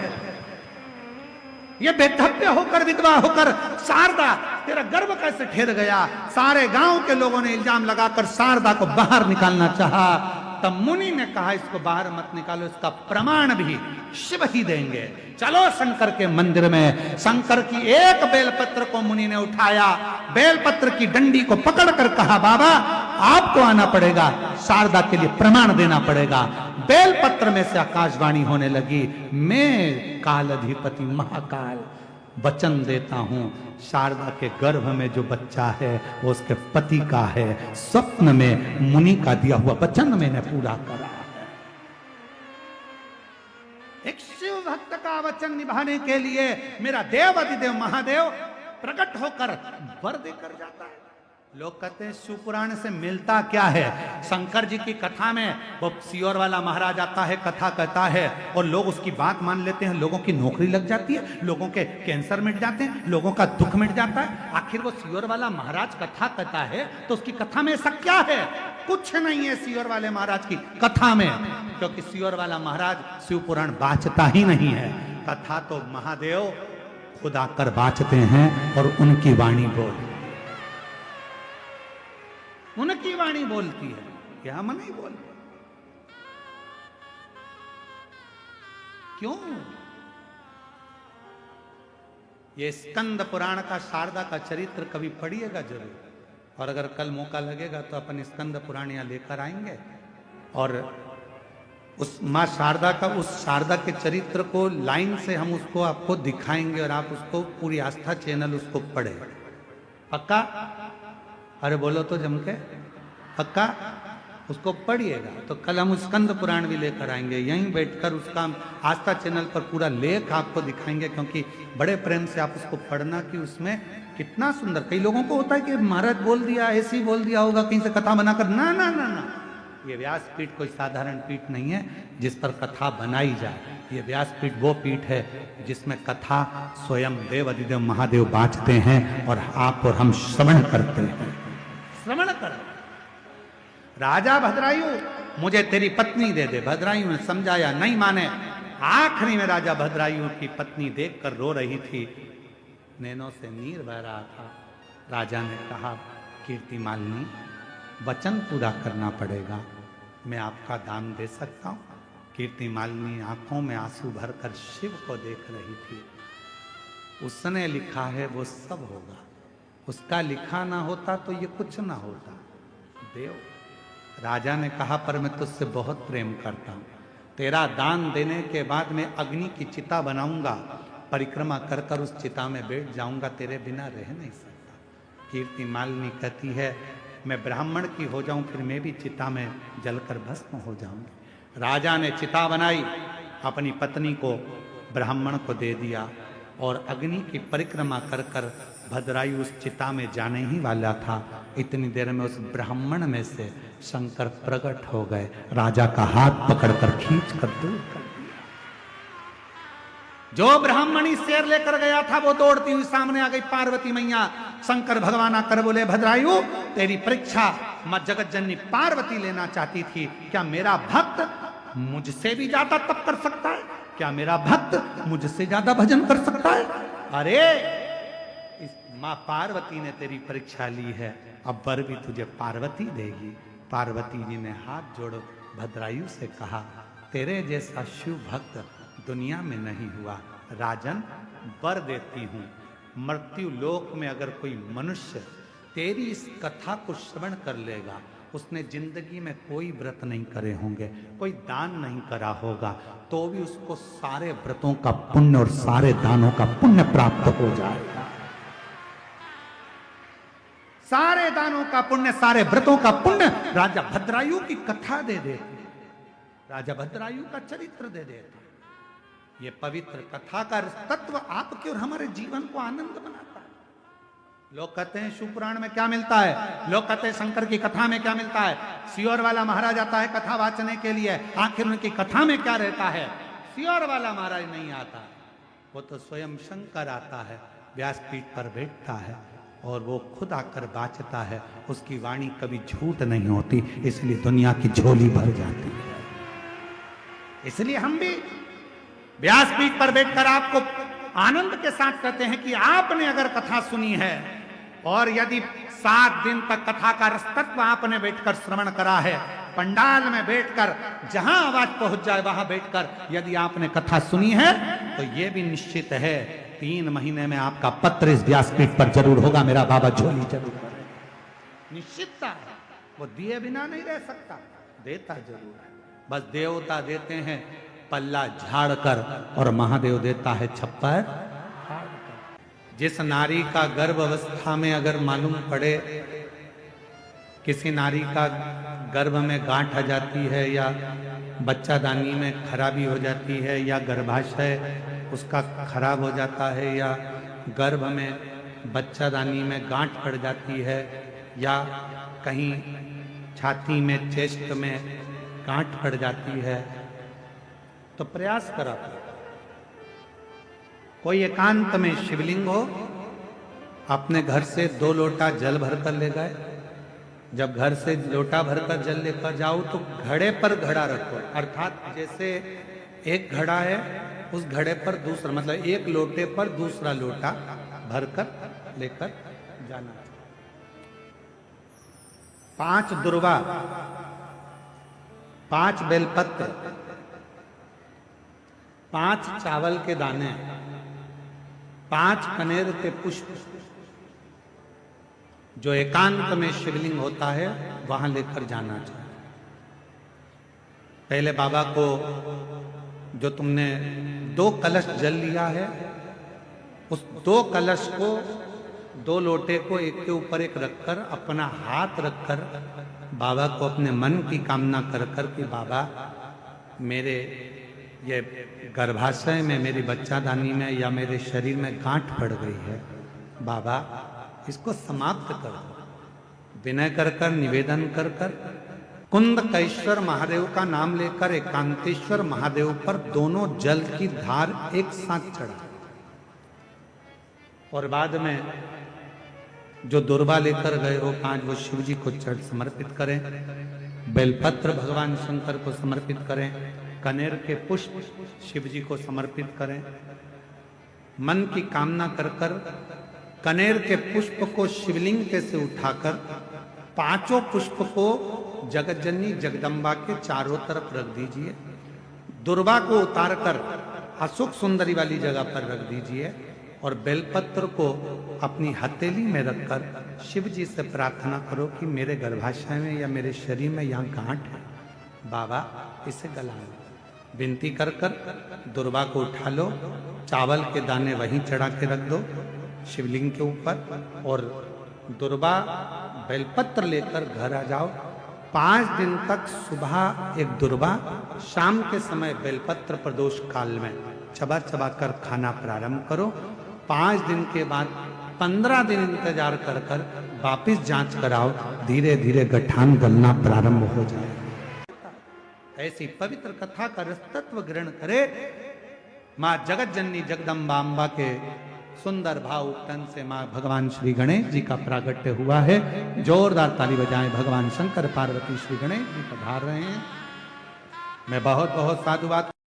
ये बेधव्य होकर, विधवा होकर शारदा तेरा गर्भ कैसे ठहर गया? सारे गांव के लोगों ने इल्जाम लगाकर शारदा को बाहर निकालना चाहा। तब मुनि ने कहा इसको बाहर मत निकालो, इसका प्रमाण भी शिव ही देंगे। चलो शंकर के मंदिर में। शंकर की एक बेलपत्र को मुनि ने उठाया, बेलपत्र की डंडी को पकड़कर कहा बाबा आपको आना पड़ेगा, शारदा के लिए प्रमाण देना पड़ेगा। बेलपत्र में से आकाशवाणी होने लगी, मैं काल अधिपति महाकाल वचन देता हूं, शारदा के गर्भ में जो बच्चा है वो उसके पति का है। स्वप्न में मुनि का दिया हुआ वचन मैंने पूरा करा है। एक शिव भक्त का वचन निभाने के लिए मेरा देव अधिदेव महादेव प्रकट होकर वर देकर जाता है। लोग कहते हैं शिव पुराण से मिलता क्या है? शंकर जी की कथा में वो सियोर वाला महाराज आता है, कथा कहता है और लोग उसकी बात मान लेते हैं, लोगों की नौकरी लग जाती है, लोगों के कैंसर मिट जाते हैं, लोगों का दुख मिट जाता है। आखिर वो सियोर वाला महाराज कथा कहता है तो उसकी कथा में ऐसा क्या है? कुछ नहीं है सियोर वाले महाराज की कथा में, क्योंकि सियोर वाला महाराज शिव पुराण बाँचता ही नहीं है। कथा तो महादेव खुद आकर बाँचते हैं और उनकी वाणी बोलती, उनकी वाणी बोलती है, क्या हम नहीं बोलते? क्यों? ये स्कंद पुराण का शारदा का चरित्र कभी पढ़िएगा जरूर, और अगर कल मौका लगेगा तो अपन स्कंद पुराण यहां लेकर आएंगे और उस माँ शारदा का, उस शारदा के चरित्र को लाइन से हम उसको आपको दिखाएंगे और आप उसको पूरी आस्था चैनल उसको पढ़े। पक्का? अरे बोलो तो जम के, पक्का? उसको पढ़िएगा। तो कल हम स्कंद पुराण भी लेकर आएंगे, यहीं बैठकर उसका आस्था चैनल पर पूरा लेख आपको दिखाएंगे, क्योंकि बड़े प्रेम से आप उसको पढ़ना कि उसमें कितना सुंदर। कई लोगों को होता है कि महाराज बोल दिया, ऐसे ही बोल दिया होगा कहीं से कथा बनाकर। ना ना ना ना, ये व्यासपीठ कोई साधारण पीठ नहीं है जिस पर कथा बनाई जाए। ये व्यासपीठ वो पीठ है जिसमें कथा स्वयं देव अधिदेव महादेव बाँचते हैं और आप और हम श्रवण करते हैं। श्रवण कर। राजा भद्रायु मुझे तेरी पत्नी दे दे। भद्रायु ने समझाया, नहीं माने। आखिरी में राजा भद्रायु की पत्नी देखकर रो रही थी, नैनों से नीर बह रहा था। राजा ने कहा, कीर्ति मालिनी वचन पूरा करना पड़ेगा, मैं आपका दान दे सकता हूँ। कीर्ति मालिनी आंखों में आंसू भरकर शिव को देख रही थी। उसने लिखा है वो सब होगा, उसका लिखा ना होता तो ये कुछ ना होता। देव, राजा ने कहा, पर मैं तुझसे बहुत प्रेम करता हूँ, तेरा दान देने के बाद मैं अग्नि की चिता बनाऊंगा, परिक्रमा कर कर उस चिता में बैठ जाऊंगा, तेरे बिना रह नहीं सकता। कीर्ति मालिनी कहती है, मैं ब्राह्मण की हो जाऊं फिर मैं भी चिता में जलकर भस्म हो जाऊंगी। राजा ने चिता बनाई, अपनी पत्नी को ब्राह्मण को दे दिया और अग्नि की परिक्रमा कर कर भद्रायु उस चिता में जाने ही वाला था। इतनी देर में उस ब्राह्मण में से शंकर प्रकट हो गए, राजा का हाथ पकड़कर खींच कर दूर कर दिया। जो ब्राह्मणी शेर लेकर गया था वो दौड़ती हुई सामने आ गई। पार्वती मैया, शंकर भगवान आकर बोले, भद्रायु तेरी परीक्षा मां जगत जननी पार्वती लेना चाहती थी, क्या मेरा भक्त मुझसे भी ज्यादा तप कर सकता है? क्या मेरा भक्त मुझसे ज्यादा भजन कर सकता है? अरे इस मां पार्वती ने तेरी परीक्षा ली है, अब वर भी तुझे पार्वती देगी। पार्वती जी ने हाथ जोड़ भद्रायु से कहा, तेरे जैसा शिव भक्त दुनिया में नहीं हुआ। राजन, वर देती हूं, मृत्यु लोक में अगर कोई मनुष्य तेरी इस कथा को श्रवण कर लेगा, उसने जिंदगी में कोई व्रत नहीं करे होंगे, कोई दान नहीं करा होगा, तो भी उसको सारे व्रतों का पुण्य और सारे दानों का पुण्य प्राप्त हो जाएगा। सारे दानों का पुण्य, सारे व्रतों का पुण्य राजा भद्रायु की कथा दे देते, राजा भद्रायु का चरित्र दे देते। ये पवित्र कथा का तत्व आपके और हमारे जीवन को आनंद बनाता है। लोग कहते हैं शिव पुराण में क्या मिलता है, लोग कहते हैं शंकर की कथा में क्या मिलता है। सियोर वाला महाराज आता है कथा वाचने के लिए, आखिर उनकी कथा में क्या रहता है? सियोर वाला महाराज नहीं आता, वो तो स्वयं शंकर आता है, व्यासपीठ पर बैठता है और वो खुद आकर बाँचता है। उसकी वाणी कभी झूठ नहीं होती, इसलिए दुनिया की झोली भर जाती है। इसलिए हम भी व्यासपीठ पर बैठकर आपको आनंद के साथ कहते हैं कि आपने अगर कथा सुनी है और यदि 7 दिन तक कथा का रसतत्व आपने बैठकर श्रवण करा है, पंडाल में बैठकर जहां आवाज पहुंच जाए वहां बैठकर यदि आपने कथा सुनी है तो यह भी निश्चित है 3 महीने में आपका पत्र इस व्यासपीठ पर जरूर होगा। मेरा बाबा झोली जरूर करे, निश्चितता है। वो दिए बिना नहीं रह सकता, देता जरूर है। बस देवता देते हैं पल्ला झाड़ कर और महादेव देता है छप्पर फाड़ कर। जिस नारी का गर्भ अवस्था में अगर मालूम पड़े, किसी नारी का गर्भ में गांठ आ जाती है या बच्चादानी में खराबी हो जाती है या गर्भाशय उसका खराब हो जाता है या गर्भ में बच्चादानी में गांठ पड़ जाती है या कहीं छाती में चेस्ट में गांठ पड़ जाती है, तो प्रयास करा। कोई एकांत में शिवलिंग हो, अपने घर से 2 लोटा जल भरकर ले गए। जब घर से लोटा भरकर जल लेकर जाओ तो घड़े पर घड़ा रखो, अर्थात जैसे एक घड़ा है उस घड़े पर दूसरा, मतलब एक लोटे पर दूसरा लोटा भरकर लेकर जाना। 5 दुर्वा, 5 बेलपत्र, 5 चावल के दाने, 5 कनेर के पुष्प जो एकांत में शिवलिंग होता है वहां लेकर जाना चाहिए। पहले बाबा को जो तुमने 2 कलश जल लिया है, उस 2 कलश को 2 लोटे को एक के ऊपर एक रखकर अपना हाथ रखकर बाबा को अपने मन की कामना कर कर कि बाबा मेरे ये गर्भाशय में, मेरी बच्चादानी में या मेरे शरीर में गांठ पड़ गई है, बाबा इसको समाप्त कर दो। विनय कर कर, निवेदन कर कर कुंदकेश्वर महादेव का नाम लेकर एकांतेश्वर महादेव पर दोनों जल की धार एक साथ चढ़ा और बाद में जो दुर्वा लेकर गए हो 5 वो शिव जी को समर्पित करें। बेलपत्र भगवान शंकर को समर्पित करें। कनेर के पुष्प शिव जी को समर्पित करें। मन की कामना कर कर कनेर के पुष्प को शिवलिंग के से उठाकर 5 पुष्प को जगत जननी जगदम्बा के चारों तरफ रख दीजिए। दुर्वा को उतारकर अशोक सुंदरी वाली जगह पर रख दीजिए और बेलपत्र को अपनी हथेली में रखकर शिव जी से प्रार्थना करो कि मेरे गर्भाशय में या मेरे शरीर में यहाँ गांठ है, बाबा इसे गला लो। विनती कर कर दुर्वा को उठा लो, चावल के दाने वहीं चढ़ा के रख दो शिवलिंग के ऊपर और दुर्वा बेलपत्र लेकर घर आ जाओ। 5 दिन तक सुबह एक दुर्वा, शाम के समय बेलपत्र प्रदोष काल में चबा चबा कर खाना प्रारंभ करो। 5 दिन के बाद 15 दिन इंतजार कर कर वापिस जांच कराओ, धीरे धीरे गठान गलना प्रारंभ हो जाए। ऐसी पवित्र कथा का रसतत्व ग्रहण करे। माँ जगत जननी जगदम्बा अम्बा के सुंदर भाव उपटन से माँ भगवान श्री गणेश जी का प्रागट्य हुआ है। जोरदार ताली बजाएं। भगवान शंकर पार्वती श्री गणेश जी पधार रहे हैं। मैं बहुत बहुत साधुवाद